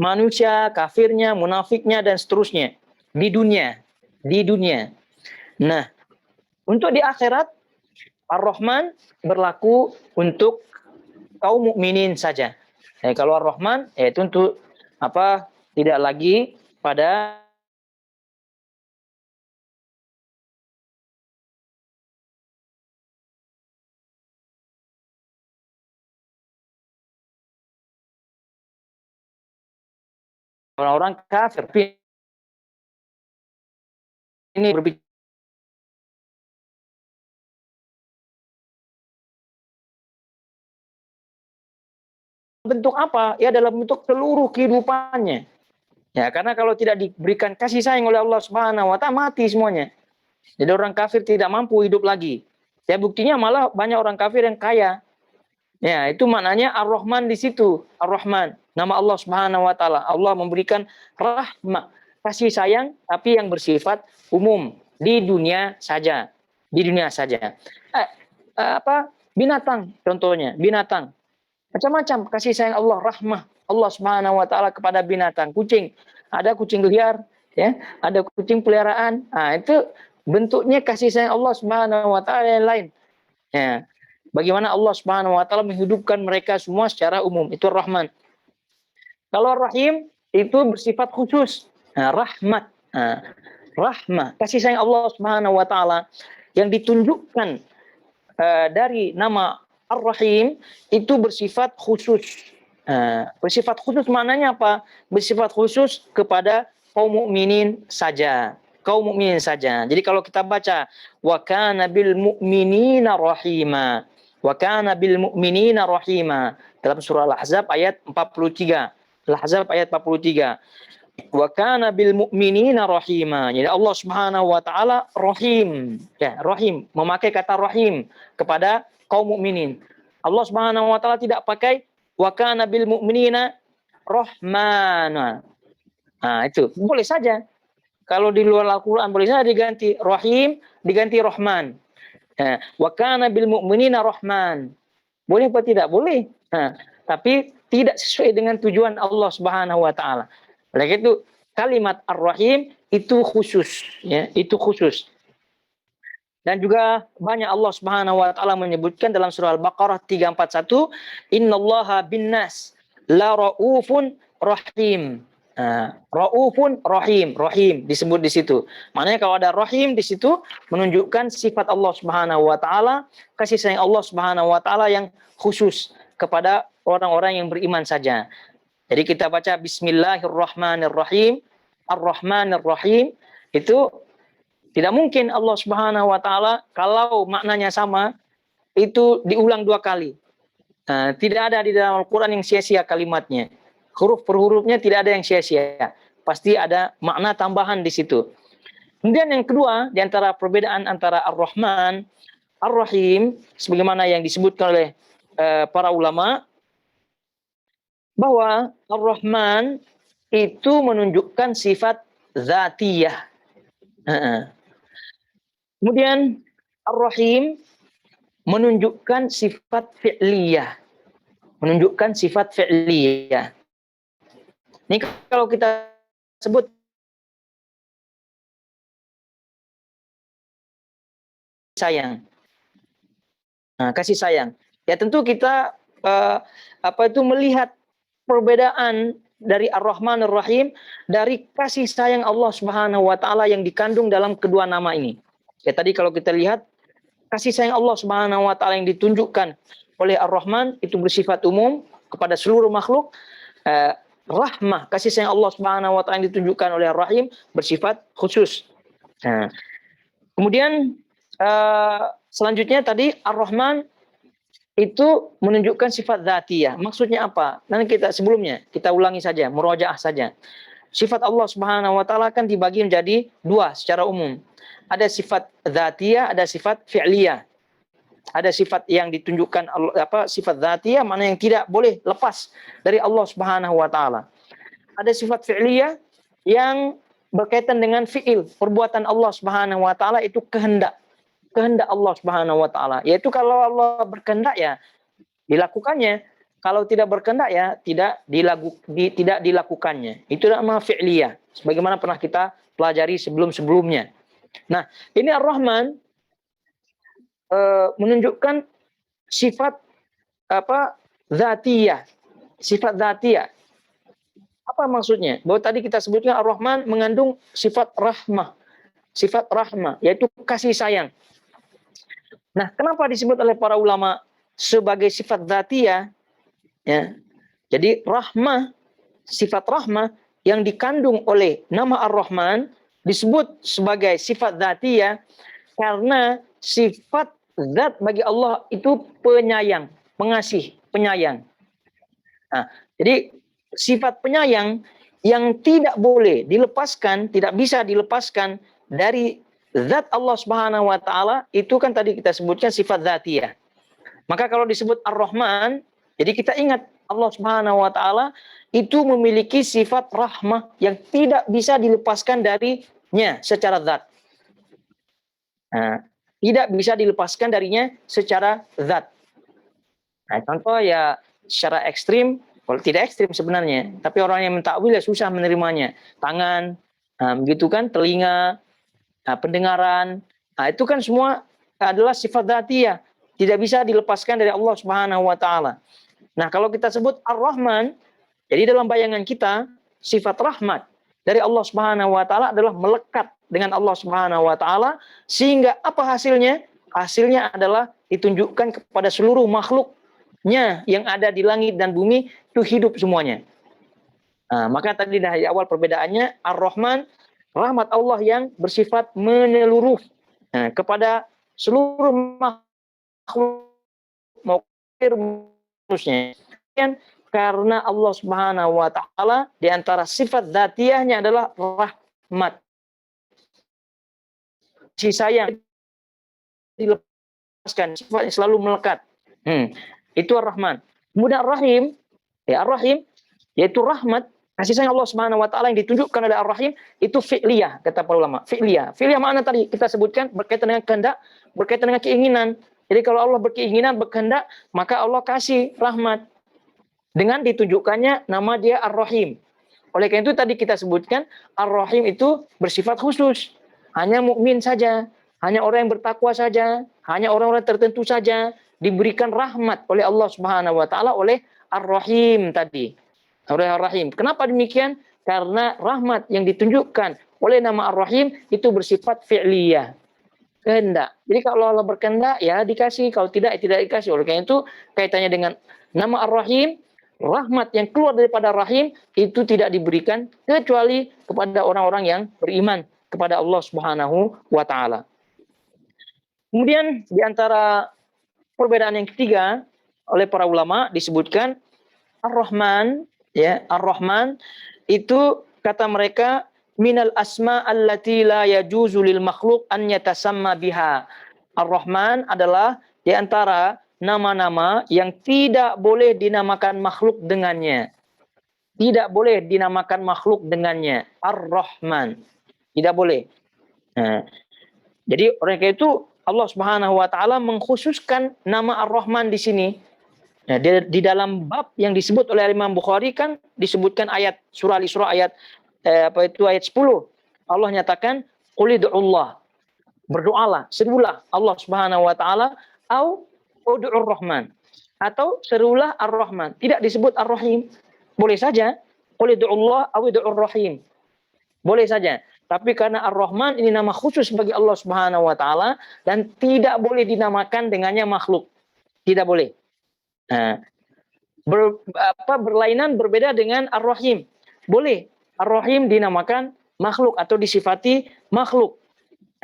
Manusia, kafirnya, munafiknya dan seterusnya di dunia. Nah, untuk di akhirat Ar-Rahman berlaku untuk kaum mukminin saja. Kalau Ar-Rahman itu untuk tidak lagi pada orang-orang kafir. Ini berbicara bentuk apa? Ya dalam bentuk seluruh kehidupannya. Ya, karena kalau tidak diberikan kasih sayang oleh Allah Subhanahu wa taala, mati semuanya. Jadi orang kafir tidak mampu hidup lagi. Ya, buktinya malah banyak orang kafir yang kaya. Ya, itu maknanya Ar-Rahman di situ. Ar-Rahman, nama Allah Subhanahu wa taala. Allah memberikan rahmat, kasih sayang tapi yang bersifat umum di dunia saja, di dunia saja. Binatang contohnya, binatang macam-macam kasih sayang Allah, rahmah Allah Subhanahu wa taala kepada binatang. Kucing, ada kucing liar, ya, ada kucing peliharaan. Itu bentuknya kasih sayang Allah Subhanahu wa taala yang lain. Ya. Bagaimana Allah Subhanahu wa taala menghidupkan mereka semua secara umum, itu Rahman. Kalau Rahim itu bersifat khusus. Rahmat. Rahmah, kasih sayang Allah Subhanahu wa taala yang ditunjukkan dari nama Ar-Rahim itu bersifat khusus. Bersifat khusus maknanya apa? Bersifat khusus kepada kaum mukminin saja. Kaum mukminin saja. Jadi kalau kita baca wa kana bil mu'minina rahima. Wa kana bil mu'minina rahima dalam surah Al-Ahzab ayat 43. Al-Ahzab ayat 43. Wa kana bil mu'minina rahima. Jadi Allah Subhanahu wa taala Rahim. Ya, Rahim, memakai kata Rahim kepada kaum mukminin. Allah Subhanahu wa taala tidak pakai wa kana bil mu'minina rahmana. Itu boleh saja. Kalau di luar Al-Qur'an boleh saja diganti Rahim, diganti Rahman. Wa kana bil mu'minina rahman. Boleh apa tidak? Boleh. Tapi tidak sesuai dengan tujuan Allah Subhanahu wa taala. Oleh itu kalimat Ar-Rahim itu khusus, ya, itu khusus. Dan juga banyak Allah Subhanahu wa taala menyebutkan dalam surah Al-Baqarah 341, innallaha binnas la raufun rahim. Raufun rahim, rahim disebut di situ. Maknanya kalau ada rahim di situ menunjukkan sifat Allah Subhanahu wa taala, kasih sayang Allah Subhanahu wa taala yang khusus kepada orang-orang yang beriman saja. Jadi kita baca Bismillahirrahmanirrahim, Ar-Rahmanir-Rahim, itu tidak mungkin Allah Subhanahu wa taala kalau maknanya sama itu diulang 2 kali. Tidak ada di dalam Al-Qur'an yang sia-sia kalimatnya. Huruf per hurufnya tidak ada yang sia-sia. Pasti ada makna tambahan di situ. Kemudian yang kedua, di antara perbedaan antara Ar-Rahman, Ar-Rahim, sebagaimana yang disebutkan oleh para ulama, bahwa Ar-Rahman itu menunjukkan sifat zatiyah. Kemudian Ar-Rahim menunjukkan sifat fi'liyah. Menunjukkan sifat fi'liyah. Ini kalau kita sebut sayang. Kasih sayang. Ya tentu kita melihat perbedaan dari Ar-Rahman Ar-Rahim dari kasih sayang Allah Subhanahu wa taala yang dikandung dalam kedua nama ini. Ya tadi kalau kita lihat kasih sayang Allah Subhanahu wa taala yang ditunjukkan oleh Ar-Rahman itu bersifat umum kepada seluruh makhluk. Rahmah, kasih sayang Allah Subhanahu wa taala yang ditunjukkan oleh Ar-Rahim bersifat khusus. Kemudian selanjutnya tadi Ar-Rahman itu menunjukkan sifat dzatiyah. Maksudnya apa? Nanti sebelumnya kita ulangi saja, murojaah saja. Sifat Allah Subhanahu wa taala kan dibagi menjadi 2 secara umum. Ada sifat dzatiyah, ada sifat fi'liyah. Ada sifat yang ditunjukkan sifat dzatiyah, mana yang tidak boleh lepas dari Allah Subhanahu wa taala. Ada sifat fi'liyah yang berkaitan dengan fi'il, perbuatan Allah Subhanahu wa taala itu kehendak Allah Subhanahu wa taala. Yaitu kalau Allah berkehendak ya dilakukannya, kalau tidak berkehendak ya tidak dilakukannya. Itu nama fi'liyah sebagaimana pernah kita pelajari sebelum-sebelumnya. Nah, ini Ar-Rahman menunjukkan sifat dzatiyah. Sifat dzatiyah. Apa maksudnya? Bahwa tadi kita sebutkan Ar-Rahman mengandung sifat rahmah. Sifat rahmah yaitu kasih sayang. Nah, kenapa disebut oleh para ulama sebagai sifat dzatiyah? Ya. Jadi rahmah, sifat rahmah yang dikandung oleh nama Ar-Rahman disebut sebagai sifat dzatiyah karena sifat zat bagi Allah itu penyayang, pengasih, penyayang. Nah, jadi sifat penyayang yang tidak boleh dilepaskan, tidak bisa dilepaskan dari zat Allah Subhanahu wa taala itu kan tadi kita sebutkan sifat dzatiyah. Maka kalau disebut Ar-Rahman, jadi kita ingat Allah Subhanahu wa taala itu memiliki sifat rahmah yang tidak bisa dilepaskan darinya secara zat. Nah, tidak bisa dilepaskan darinya secara zat. Nah, contoh ya secara ekstrim, kalau tidak ekstrim sebenarnya, tapi orang yang mentakwil ya susah menerimanya. Tangan, begitu kan, telinga, pendengaran, itu kan semua adalah sifat dzatiyah, tidak bisa dilepaskan dari Allah Subhanahu wa taala. Nah, kalau kita sebut Ar-Rahman, jadi dalam bayangan kita sifat rahmat dari Allah Subhanahu wa taala adalah melekat dengan Allah Subhanahu wa taala sehingga apa hasilnya? Hasilnya adalah ditunjukkan kepada seluruh makhluknya yang ada di langit dan bumi itu hidup semuanya. Nah, maka tadi dari awal perbedaannya Ar-Rahman, rahmat Allah yang bersifat menyeluruh kepada seluruh makhluk mau manusia. Karena Allah Subhanahu wa taala di antara sifat dzatiyahnya adalah rahmat. Si sayang dilepaskan, sifatnya selalu melekat. Itu Ar-Rahman. Kemudian Ar-Rahim, ya Ar-Rahim yaitu rahmat, kasih sayang Allah Subhanahu wa taala yang ditunjukkan oleh Ar-Rahim itu fi'liyah kata para ulama. Fi'liyah. Fi'liyah mana tadi kita sebutkan berkaitan dengan kehendak, berkaitan dengan keinginan. Jadi kalau Allah berkeinginan, berkehendak, maka Allah kasih rahmat dengan ditunjukkannya nama dia Ar-Rahim. Oleh karena itu tadi kita sebutkan Ar-Rahim itu bersifat khusus. Hanya mukmin saja, hanya orang yang bertakwa saja, hanya orang-orang tertentu saja diberikan rahmat oleh Allah Subhanahu wa taala oleh Ar-Rahim tadi. Oleh Ar-Rahim. Kenapa demikian? Karena rahmat yang ditunjukkan oleh nama Ar-Rahim itu bersifat fi'liyah. Kehendak. Jadi kalau Allah berkehendak ya dikasih, kalau tidak ya tidak dikasih. Oleh karena itu kaitannya dengan nama Ar-Rahim, rahmat yang keluar daripada Rahim itu tidak diberikan kecuali kepada orang-orang yang beriman kepada Allah Subhanahu wa taala. Kemudian di antara perbedaan yang ketiga oleh para ulama disebutkan Ar-Rahman, ya, Ar-Rahman itu kata mereka minal asma allati la yajuzu lil makhluk an yatasamma biha. Ar-Rahman adalah di antara nama-nama yang tidak boleh dinamakan makhluk dengannya. Tidak boleh dinamakan makhluk dengannya. Ar-Rahman. Tidak boleh. Nah, jadi oleh karena itu Allah Subhanahu wa taala mengkhususkan nama Ar-Rahman di sini. Nah, di dalam bab yang disebut oleh Imam Bukhari kan disebutkan ayat surah Al-Isra ayat ayat 10. Allah nyatakan qul ud'ullah. Berdoalah, serulah Allah Subhanahu wa taala au ud'ur Rahman atau serulah Ar-Rahman. Tidak disebut Ar-Rahim. Boleh saja qul ud'ullah au ud'ur Rahim. Boleh saja. Tapi karena Ar-Rahman ini nama khusus bagi Allah Subhanahu wa taala dan tidak boleh dinamakan dengannya makhluk. Tidak boleh. Nah, berlainan berbeda dengan Ar-Rahim. Boleh Ar-Rahim dinamakan makhluk atau disifati makhluk.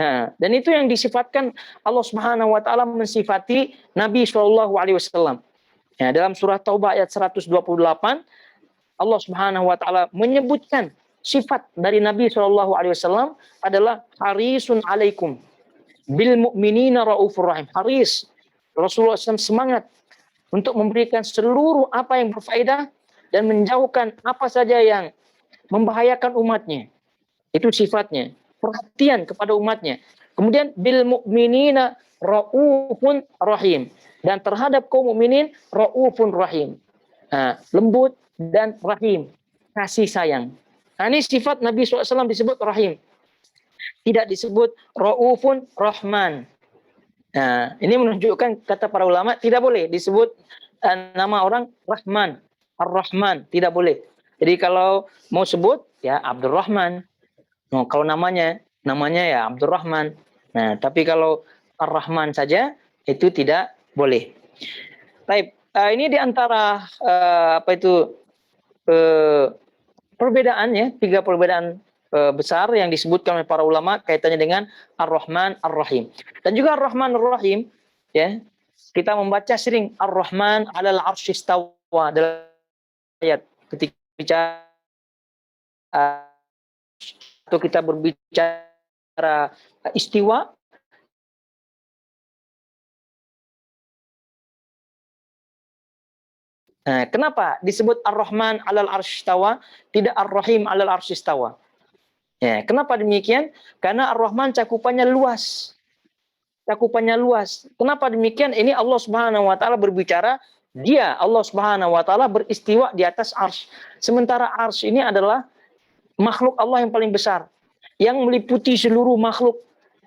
Nah, dan itu yang disifatkan Allah Subhanahu wa taala mensifati Nabi Shallallahu alaihi wasallam. Ya, dalam surah Taubah ayat 128 Allah Subhanahu wa taala menyebutkan sifat dari Nabi Shallallahu alaihi wasallam adalah harisun alaikum bil mu'minina raufur rahim. Haris. Rasulullah SAW semangat untuk memberikan seluruh apa yang berfaedah dan menjauhkan apa saja yang membahayakan umatnya. Itu sifatnya. Perhatian kepada umatnya. Kemudian bil mu'minina raufun rahim. Dan terhadap kaum mukminin raufun rahim. Nah, lembut dan rahim. Kasih sayang. Nah, ini sifat Nabi SAW disebut rahim. Tidak disebut raufun rahman. Nah, ini menunjukkan kata para ulama tidak boleh disebut nama orang Rahman, Ar-Rahman, tidak boleh. Jadi kalau mau sebut ya Abdurrahman. Nah, kalau namanya ya Abdurrahman. Nah, tapi kalau Ar-Rahman saja itu tidak boleh. Baik, ini di antara perbedaan ya, 3 perbedaan besar yang disebutkan oleh para ulama kaitannya dengan Ar-Rahman, Ar-Rahim. Dan juga Ar-Rahman, Ar-Rahim ya. Kita membaca sering Ar-Rahman 'alal 'arsy istawa dalam ayat ketika bicara atau kita berbicara istiwa Nah, kenapa disebut Ar-Rahman 'alal arsy istawa, tidak Ar-Rahim 'alal arsy istawa? Ya, kenapa demikian? Karena Ar-Rahman cakupannya luas. Cakupannya luas. Kenapa demikian? Ini Allah Subhanahu wa taala berbicara, dia Allah Subhanahu wa taala beristiwa di atas arsy. Sementara arsy ini adalah makhluk Allah yang paling besar, yang meliputi seluruh makhluk.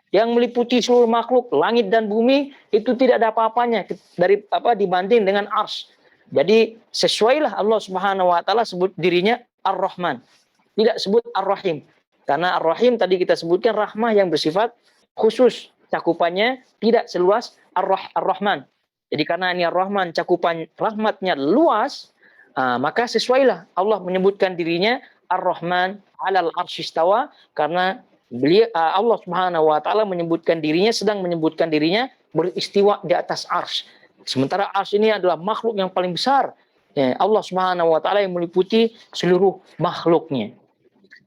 Yang meliputi seluruh makhluk, langit dan bumi, itu tidak ada apa-apanya dari dibanding dengan arsy. Jadi sesuailah Allah Subhanahu wa taala sebut dirinya Ar-Rahman. Tidak sebut Ar-Rahim. Karena Ar-Rahim tadi kita sebutkan rahmah yang bersifat khusus. Cakupannya tidak seluas Ar-Rahman. Jadi karena ini Ar-Rahman cakupan rahmatnya luas, maka sesuailah Allah menyebutkan dirinya Ar-Rahman 'alal arsy istawa, karena Allah Subhanahu wa taala sedang menyebutkan dirinya beristiwa di atas arsy. Sementara arsy ini adalah makhluk yang paling besar. Ya, Allah Subhanahu wa taala yang meliputi seluruh makhluknya.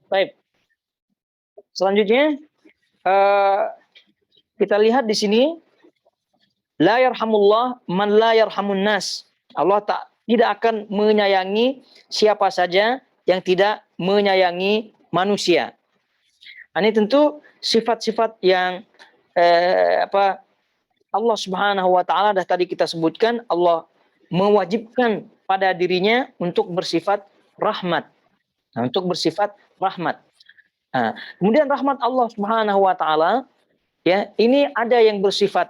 Baik. Selanjutnya kita lihat di sini, la yarhamullah man la yarhamun nas. Allah tidak akan menyayangi siapa saja yang tidak menyayangi manusia. Ini tentu sifat-sifat yang Allah Subhanahu wa taala dah tadi kita sebutkan, Allah mewajibkan pada dirinya untuk bersifat rahmat. Nah, untuk bersifat rahmat. Nah, kemudian rahmat Allah Subhanahu wa taala, ya, ini ada yang bersifat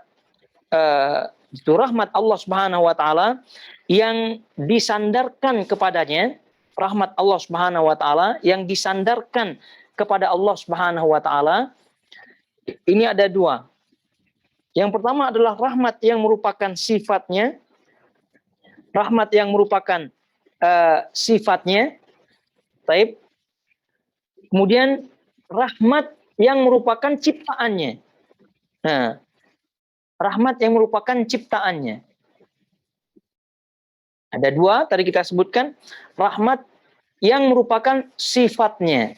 itu rahmat Allah Subhanahu wa taala yang disandarkan kepadanya, rahmat Allah Subhanahu wa taala yang disandarkan kepada Allah Subhanahu wa taala. Ini ada dua. Yang pertama adalah rahmat yang merupakan sifatnya, rahmat yang merupakan sifatnya. Baik. Kemudian rahmat yang merupakan ciptaannya. Nah, rahmat yang merupakan ciptaannya. Ada dua tadi kita sebutkan, rahmat yang merupakan sifatnya.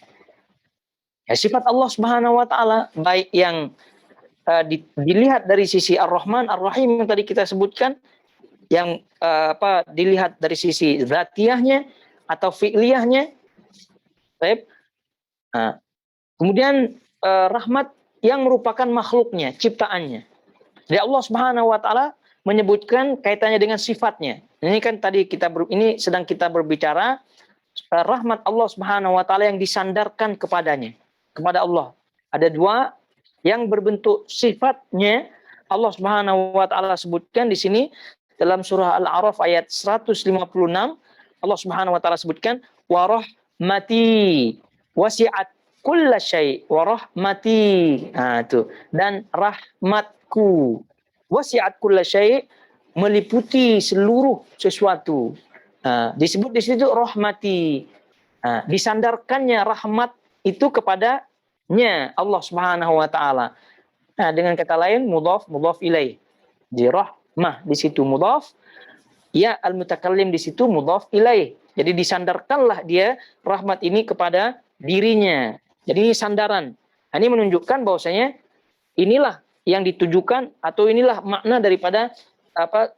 Ya, sifat Allah Subhanahu wa taala baik yang dilihat dari sisi Ar-Rahman, Ar-Rahim yang tadi kita sebutkan, yang dilihat dari sisi zatiyahnya atau fi'liyahnya. Baik. Nah, kemudian rahmat yang merupakan makhluknya, ciptaannya. Jadi Allah Subhanahu wa taala menyebutkan kaitannya dengan sifatnya. Ini kan tadi ini sedang kita berbicara rahmat Allah Subhanahu wa taala yang disandarkan kepadanya, kepada Allah. Ada dua yang berbentuk sifatnya. Allah Subhanahu wa taala sebutkan di sini dalam surah Al-A'raf ayat 156. Allah Subhanahu wa taala sebutkan wa rahmati wasi'at kulla syai' wa rahmati. Nah, itu. Dan rahmatku wasi'at kulla syai', meliputi seluruh sesuatu. Disebut di situ rahmati. Disandarkannya rahmat itu kepadanya Allah Subhanahu wa taala. Nah, dengan kata lain mudhaf ilaih. Di rahmah di situ mudhaf, ya al-mutakallim di situ mudhaf ilaih. Jadi disandarkanlah dia rahmat ini kepada dirinya. Jadi ini sandaran. Nah, ini menunjukkan bahwasanya inilah yang ditujukan atau inilah makna daripada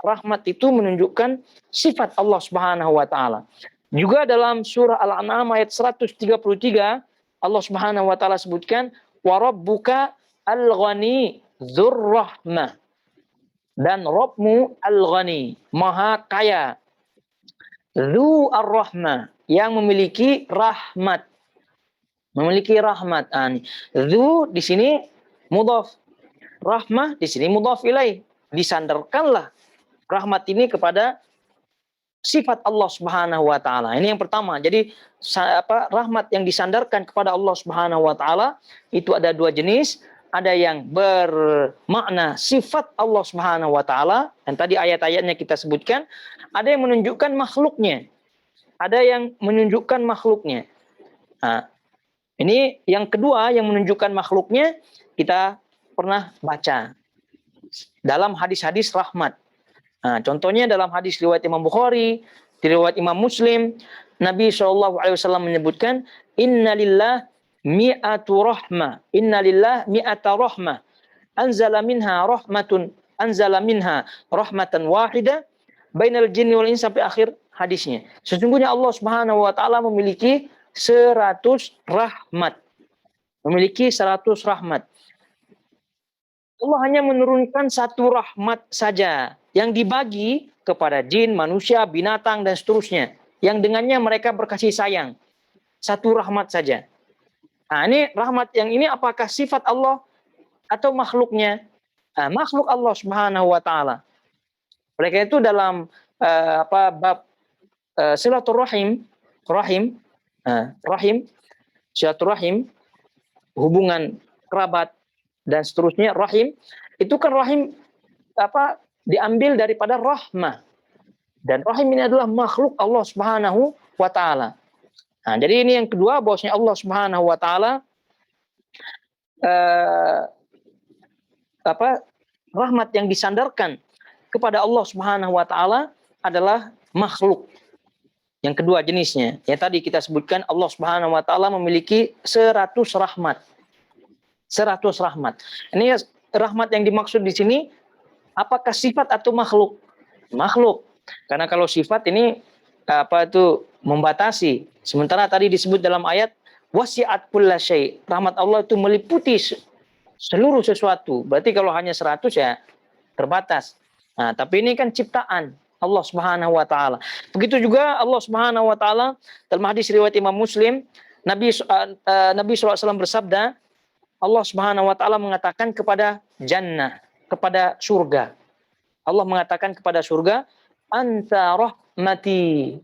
rahmat itu, menunjukkan sifat Allah Subhanahu wa taala. Juga dalam surah Al-An'am ayat 133 Allah Subhanahu wa taala sebutkan wa rabbuka al-ghani dzur rahmah. Dan Rabbmu al-ghani, maha kaya. Dzu ar-rahmah, yang memiliki rahmat. Memiliki rahmat. Dzu di sini mudhaf. Rahmah di sini mudhaf ilaih. Disandarkanlah rahmat ini kepada sifat Allah Subhanahu wa taala. Ini yang pertama. Jadi rahmat yang disandarkan kepada Allah Subhanahu wa taala itu ada dua jenis. Ada yang bermakna sifat Allah Subhanahu wa taala, dan tadi ayat-ayatnya kita sebutkan. Ada yang menunjukkan makhluknya. Ada yang menunjukkan makhluknya. Nah, ini yang kedua yang menunjukkan makhluknya kita pernah baca dalam hadis-hadis rahmat. Nah, contohnya dalam hadis riwayat Imam Bukhari, riwayat Imam Muslim, Nabi SAW menyebutkan innalillah mi'atu rahmah, innalillah mi'ata rahmah, anzala minha rahmatan wahida, bainal jinni wal ins sampai akhir hadisnya. Sesungguhnya Allah Subhanahu wa taala memiliki 100 rahmat. Memiliki 100 rahmat. Allah hanya menurunkan satu rahmat saja yang dibagi kepada jin, manusia, binatang, dan seterusnya. Yang dengannya mereka berkasih sayang. Satu rahmat saja. Nah, ini rahmat yang ini apakah sifat Allah atau makhluknya? Nah, makhluk Allah Subhanahu wa taala. Oleh karena itu dalam bab silaturahim, silaturahim, hubungan kerabat dan seterusnya, rahim itu kan rahim diambil daripada rahmah, dan rahim ini adalah makhluk Allah Subhanahu wa taala. Nah, jadi ini yang kedua, bahwasanya Allah Subhanahu wa taala rahmat yang disandarkan kepada Allah Subhanahu wa taala adalah makhluk. Yang kedua jenisnya, yang tadi kita sebutkan Allah Subhanahu wa taala memiliki 100 rahmat. 100 rahmat. Ini rahmat yang dimaksud di sini apakah sifat atau makhluk? Makhluk. Karena kalau sifat ini membatasi. Sementara tadi disebut dalam ayat wasi'at kulla syai'. Rahmat Allah itu meliputi seluruh sesuatu. Berarti kalau hanya 100 ya terbatas. Nah, tapi ini kan ciptaan Allah Subhanahu wa taala. Begitu juga Allah Subhanahu wa taala dalam hadis riwayat Imam Muslim, Nabi SAW bersabda, Allah Subhanahu wa taala mengatakan kepada jannah, kepada surga. Allah mengatakan kepada surga, anta rahmati,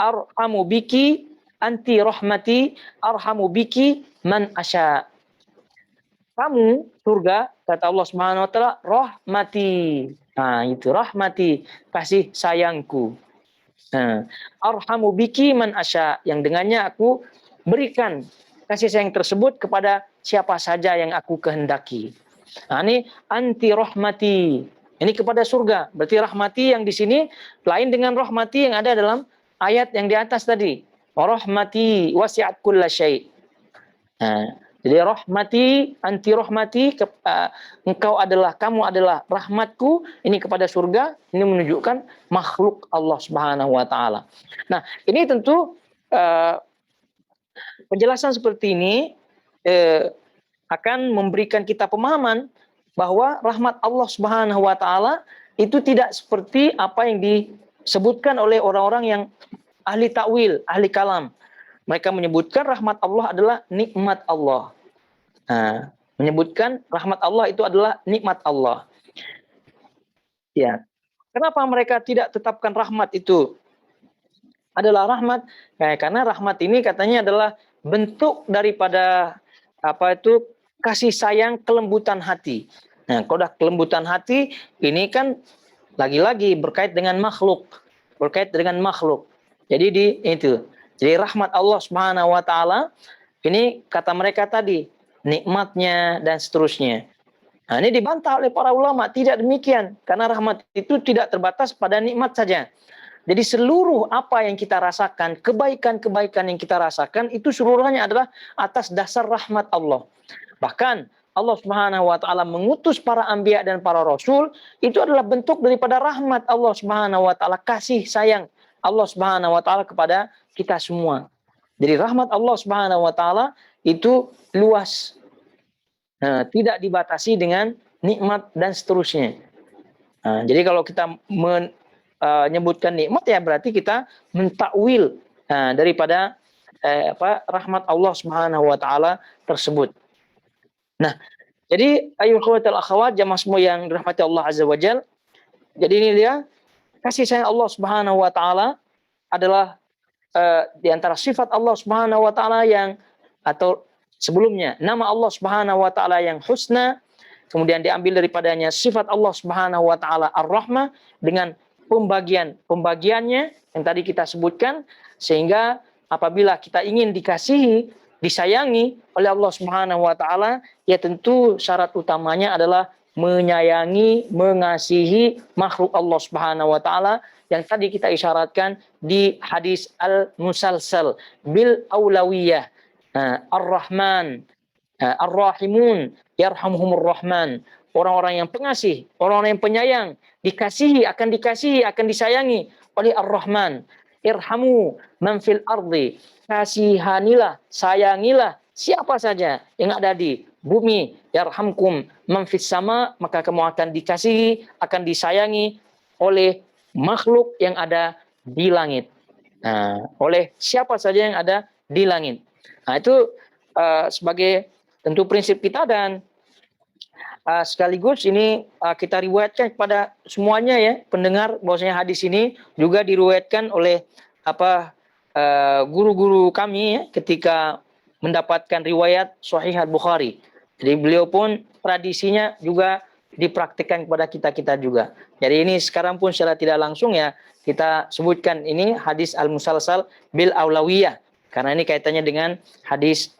arhamu biki, anti rahmati, arhamu biki man asya. Kamu surga, kata Allah Subhanahu wa taala, rahmati. Nah, itu rahmati, kasih sayangku. Nah, arhamu biki man asya, yang dengannya aku berikan kasih sayang tersebut kepada siapa saja yang aku kehendaki. Nah, ini anti rahmati. Ini kepada surga. Berarti rahmati yang di sini lain dengan rahmati yang ada dalam ayat yang di atas tadi. Rahmati wasi'at kulla syai'. Nah, jadi rahmati, anti rahmati, kamu adalah rahmatku, ini kepada surga, ini menunjukkan makhluk Allah Subhanahu wa taala. Nah, ini tentu penjelasan seperti ini akan memberikan kita pemahaman bahwa rahmat Allah Subhanahu wa taala itu tidak seperti apa yang disebutkan oleh orang-orang yang ahli takwil, ahli kalam. Mereka menyebutkan rahmat Allah adalah nikmat Allah. Nah, menyebutkan rahmat Allah itu adalah nikmat Allah. Ya. Kenapa mereka tidak tetapkan rahmat itu adalah rahmat? Nah, karena rahmat ini katanya adalah bentuk daripada kasih sayang, kelembutan hati. Nah, kalau udah kelembutan hati, ini kan lagi-lagi berkait dengan makhluk. Jadi Jadi rahmat Allah Subhanahu wa taala ini kata mereka tadi nikmatnya dan seterusnya. Nah, ini dibantah oleh para ulama, tidak demikian, karena rahmat itu tidak terbatas pada nikmat saja. Jadi seluruh apa yang kita rasakan, kebaikan-kebaikan yang kita rasakan itu seluruhnya adalah atas dasar rahmat Allah. Bahkan Allah Subhanahu wa taala mengutus para anbiya dan para rasul itu adalah bentuk daripada rahmat Allah Subhanahu wa taala, kasih sayang Allah Subhanahu wa taala kepada kita semua. Jadi rahmat Allah Subhanahu wa taala itu luas. Nah, tidak dibatasi dengan nikmat dan seterusnya. Nah, jadi kalau kita menyebutkan nikmat ya berarti kita mentakwil daripada rahmat Allah Subhanahu wa taala tersebut. Nah, jadi ayuhal akhwatul akhwat, jamaah semua yang dirahmati Allah Azza wa Jalla. Jadi ini dia kasih sayang Allah Subhanahu wa taala adalah di antara sifat Allah Subhanahu wa taala yang atau sebelumnya nama Allah Subhanahu wa taala yang husna, kemudian diambil daripadanya sifat Allah Subhanahu wa taala Ar-Rahmah dengan pembagiannya yang tadi kita sebutkan, sehingga apabila kita ingin dikasihi, disayangi oleh Allah Subhanahu wa taala, ya tentu syarat utamanya adalah menyayangi, mengasihi makhluk Allah Subhanahu wa taala yang tadi kita isyaratkan di hadis al-musalsal bil aulawiyah. Ar-Rahman, Ar-Rahimun yarhamuhumur Rahman orang-orang yang pengasih, orang-orang yang penyayang, dikasihi, akan disayangi oleh Ar-Rahman. Irhamu man fil ardi, kasihanilah, sayangilah siapa saja yang ada di bumi. Yarhamkum man fis sama, maka kamu akan dikasihi, akan disayangi oleh makhluk yang ada di langit. Nah, oleh siapa saja yang ada di langit. Nah, itu sebagai tentu prinsip kita, dan sekaligus ini kita riwayatkan kepada semuanya ya pendengar, bahwasanya hadis ini juga diriwayatkan oleh guru-guru kami ya, ketika mendapatkan riwayat Sahih Al-Bukhari. Jadi beliau pun tradisinya juga dipraktikkan kepada kita juga. Jadi ini sekarang pun secara tidak langsung ya kita sebutkan ini hadis al-musalsal bil aulawiyah, karena ini kaitannya dengan hadis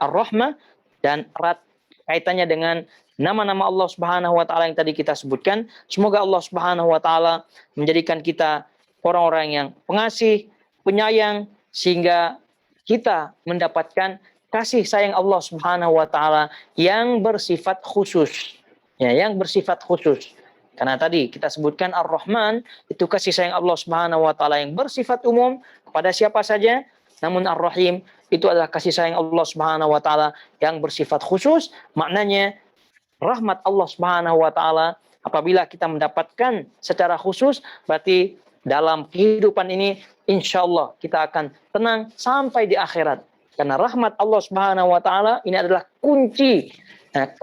ar-rahmah dan erat kaitannya dengan nama-nama Allah Subhanahu wa taala yang tadi kita sebutkan. Semoga Allah Subhanahu wa taala menjadikan kita orang-orang yang pengasih, penyayang, sehingga kita mendapatkan kasih sayang Allah Subhanahu wa taala yang bersifat khusus. Ya, yang bersifat khusus. Karena tadi kita sebutkan Ar-Rahman itu kasih sayang Allah Subhanahu wa taala yang bersifat umum kepada siapa saja, namun Ar-Rahim itu adalah kasih sayang Allah Subhanahu wa taala yang bersifat khusus. Maknanya rahmat Allah Subhanahu wa taala apabila kita mendapatkan secara khusus, berarti dalam kehidupan ini insya Allah kita akan tenang sampai di akhirat. Karena rahmat Allah Subhanahu wa taala ini adalah kunci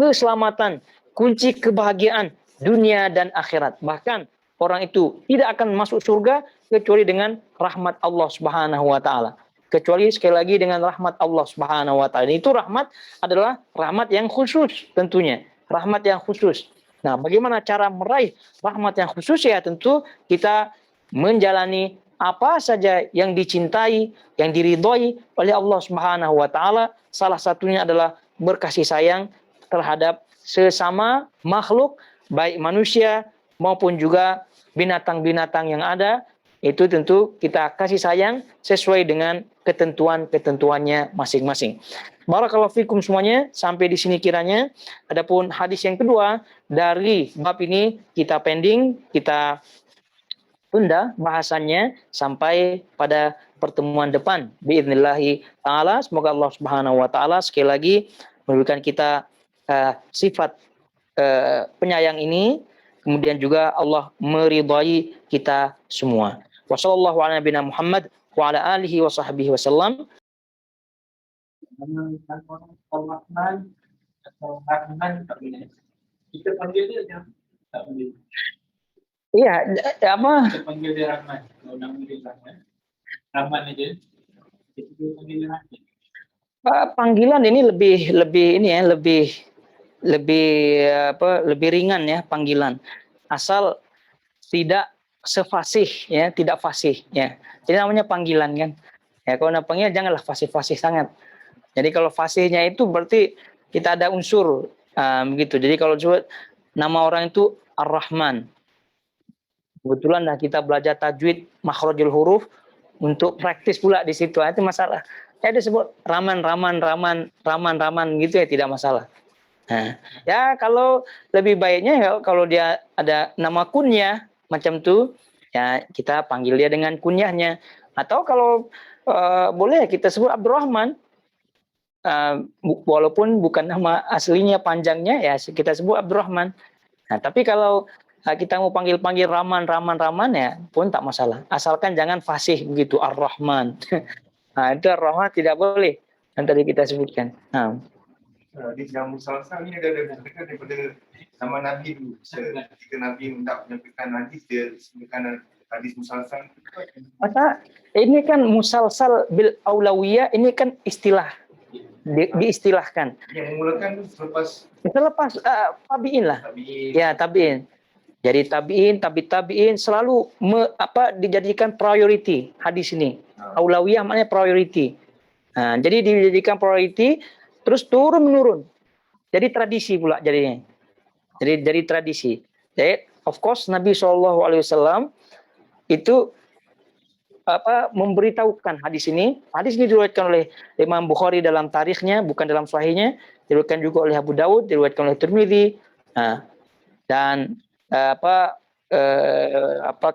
keselamatan, kunci kebahagiaan dunia dan akhirat. Bahkan orang itu tidak akan masuk surga kecuali dengan rahmat Allah Subhanahu wa taala. Kecuali sekali lagi dengan rahmat Allah Subhanahu wa taala. Itu rahmat adalah rahmat yang khusus tentunya. Rahmat yang khusus. Nah, bagaimana cara meraih rahmat yang khusus? Ya tentu kita menjalani apa saja yang dicintai, yang diridhoi oleh Allah Subhanahu wa taala. Salah satunya adalah berkasih sayang terhadap sesama makhluk, baik manusia maupun juga binatang-binatang yang ada. Itu tentu kita kasih sayang sesuai dengan ketentuan-ketentuannya masing-masing. Barakallahu fikum semuanya, sampai di sini kiranya. Adapun hadis yang kedua dari bab ini kita pending, kita tunda bahasannya sampai pada pertemuan depan biidznillah taala. Semoga Allah Subhanahu wa taala sekali lagi memberikan kita sifat penyayang ini, kemudian juga Allah meridhai kita semua. Wassallallahu ala nabiyina Muhammad wa ala alihi wa sahbihi wasallam. Kita panggil dia aja. Tak panggil. Iya, apa? Kita panggil dia Rahman. Kalau nama dia Rahman. Rahman aja. Kita panggil dia Rahman. Panggilan ini lebih ringan ya panggilan. Asal tidak sefasih ya, tidak fasih ya. Jadi namanya panggilan kan. Ya kalau panggil janganlah fasih-fasih sangat. Jadi kalau fasihnya itu berarti kita ada unsur begitu. Jadi kalau coba nama orang itu Ar-Rahman. Kebetulan kita belajar tajwid makhrajul huruf untuk praktis pula di situ. Itu masalah. Saya disebut Raman gitu ya, tidak masalah. Nah, ya kalau lebih baiknya ya kalau dia ada nama kunyah macam itu, ya kita panggil dia dengan kunyahnya. Atau kalau boleh kita sebut Abdurrahman. Walaupun bukan nama aslinya panjangnya ya kita sebut Abdurrahman. Nah, tapi kalau kita mau panggil-panggil Rahman ya pun tak masalah. Asalkan jangan fasih begitu Ar-Rahman. Nah, itu Ar-Rahman tidak boleh yang tadi kita sebutkan. Nah. Di dalam musalsal ini ada buktikan daripada nama Nabi dulu. Ketika Nabi menyampaikan hadis, dia sebutkan hadis musalsal. Maka ini kan musalsal bil aulawiyah, ini kan istilah. Diistilahkan. Yang memulakan selepas tabi'in lah. Ya, tabi'in. Jadi tabi'in selalu dijadikan priority hadis ini. Aulawiyah maknanya priority. Nah, jadi dijadikan priority terus turun menurun. Jadi tradisi pula jadinya. Jadi tradisi. Jadi of course Nabi SAW itu memberitahukan hadis ini. Hadis ini diriwayatkan oleh Imam Bukhari dalam tarikhnya, bukan dalam sahihnya. Diriwayatkan juga oleh Abu Dawud, diriwayatkan oleh Tirmidzi, Nah, dan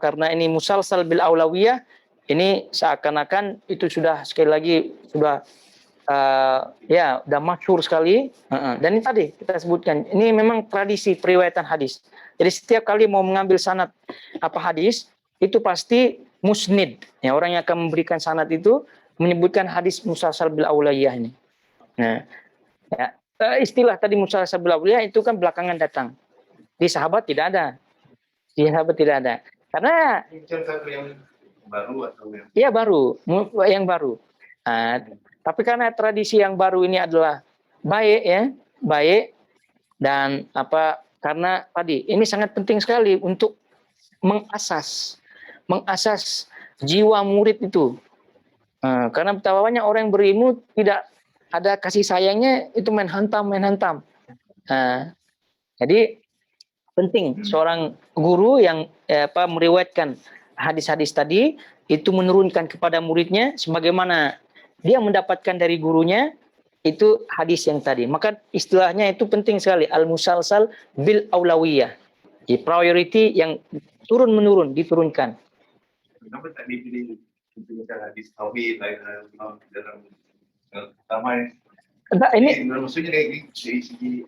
karena ini musalsal bil aulawiyah, ini seakan-akan itu sudah sekali lagi sudah udah masyhur sekali. Dan ini tadi kita sebutkan, ini memang tradisi periwayatan hadis. Jadi setiap kali mau mengambil sanad hadis, itu pasti musnid. Ya, orang yang akan memberikan sanad itu menyebutkan hadis musalsal bil aulawiyah ini. Nah, ya, istilah tadi musalsal bil aulawiyah itu kan belakangan datang. Di sahabat tidak ada. Di sahabat tidak ada. Karena yang baru atau yang? Iya baru, yang baru. Nah, tapi karena tradisi yang baru ini adalah baik ya, baik, dan karena tadi ini sangat penting sekali untuk mengasas jiwa murid itu. Karena betapa banyak orang yang berilmu tidak ada kasih sayangnya, itu main hantam. Jadi penting seorang guru yang meriwayatkan hadis-hadis tadi itu menurunkan kepada muridnya sebagaimana dia mendapatkan dari gurunya itu hadis yang tadi. Maka istilahnya itu penting sekali, al-musalsal bil aulawiyah. Di priority yang turun menurun diturunkan. Kenapa tadi pilih hadis tauhid dalam pertama ini maksudnya dari segi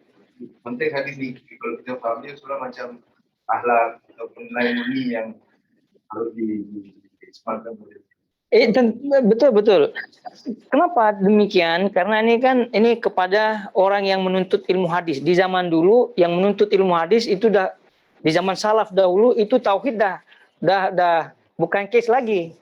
penting hadis ini, kalau kita pahamnya sudah macam akhlak atau nilai murni yang harus disematkan. Betul. Kenapa demikian? Karena ini kepada orang yang menuntut ilmu hadis. Di zaman dulu yang menuntut ilmu hadis itu di zaman salaf dahulu itu tauhid dah bukan case lagi.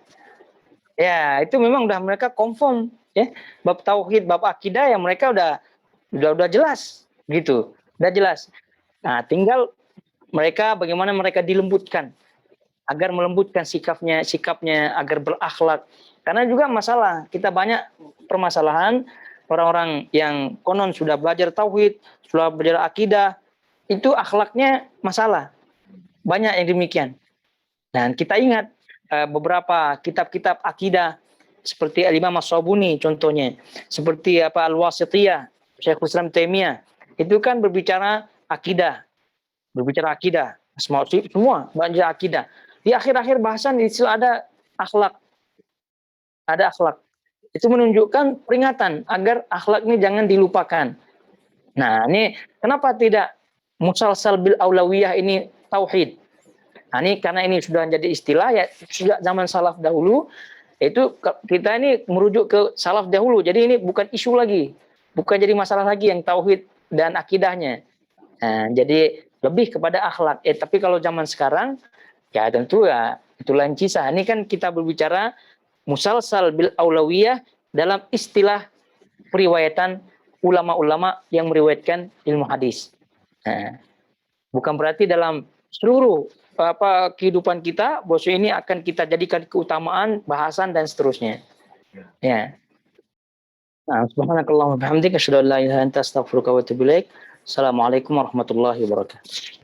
Ya, itu memang udah mereka confirm ya. Bab tauhid, bab akidah yang mereka udah jelas gitu. Udah jelas. Nah, tinggal bagaimana mereka dilembutkan agar melembutkan sikapnya agar berakhlak. Karena juga masalah, kita banyak permasalahan orang-orang yang konon sudah belajar tauhid, sudah belajar akidah, itu akhlaknya masalah. Banyak yang demikian. Dan kita ingat beberapa kitab-kitab akidah seperti Al-Imam As-Sabuni contohnya, seperti Al-Wasithiyah, Syekhul Islam Taimiyah, itu kan berbicara akidah, semua banyak akidah. Di akhir-akhir bahasan itu ada akhlak. Itu menunjukkan peringatan agar akhlak ini jangan dilupakan. Nah, ini kenapa tidak musalsal bil aulawiyah ini tauhid? Nah, ini karena ini sudah jadi istilah ya sejak zaman salaf dahulu, itu kita ini merujuk ke salaf dahulu. Jadi ini bukan isu lagi, bukan jadi masalah lagi yang tauhid dan akidahnya. Nah, jadi lebih kepada akhlak. Tapi kalau zaman sekarang ya tentu ya itu lain kisah. Ini kan kita berbicara musalsal bil aulawiyah dalam istilah periwayatan ulama-ulama yang meriwayatkan ilmu hadis. Nah, bukan berarti dalam seluruh kehidupan kita bahwa ini akan kita jadikan keutamaan, bahasan dan seterusnya. Ya. Nah, subhanakallahumma wa bihamdika asyhadu an la ilaha illa anta astaghfiruka wa atubu ilaik. Assalamualaikum warahmatullahi wabarakatuh.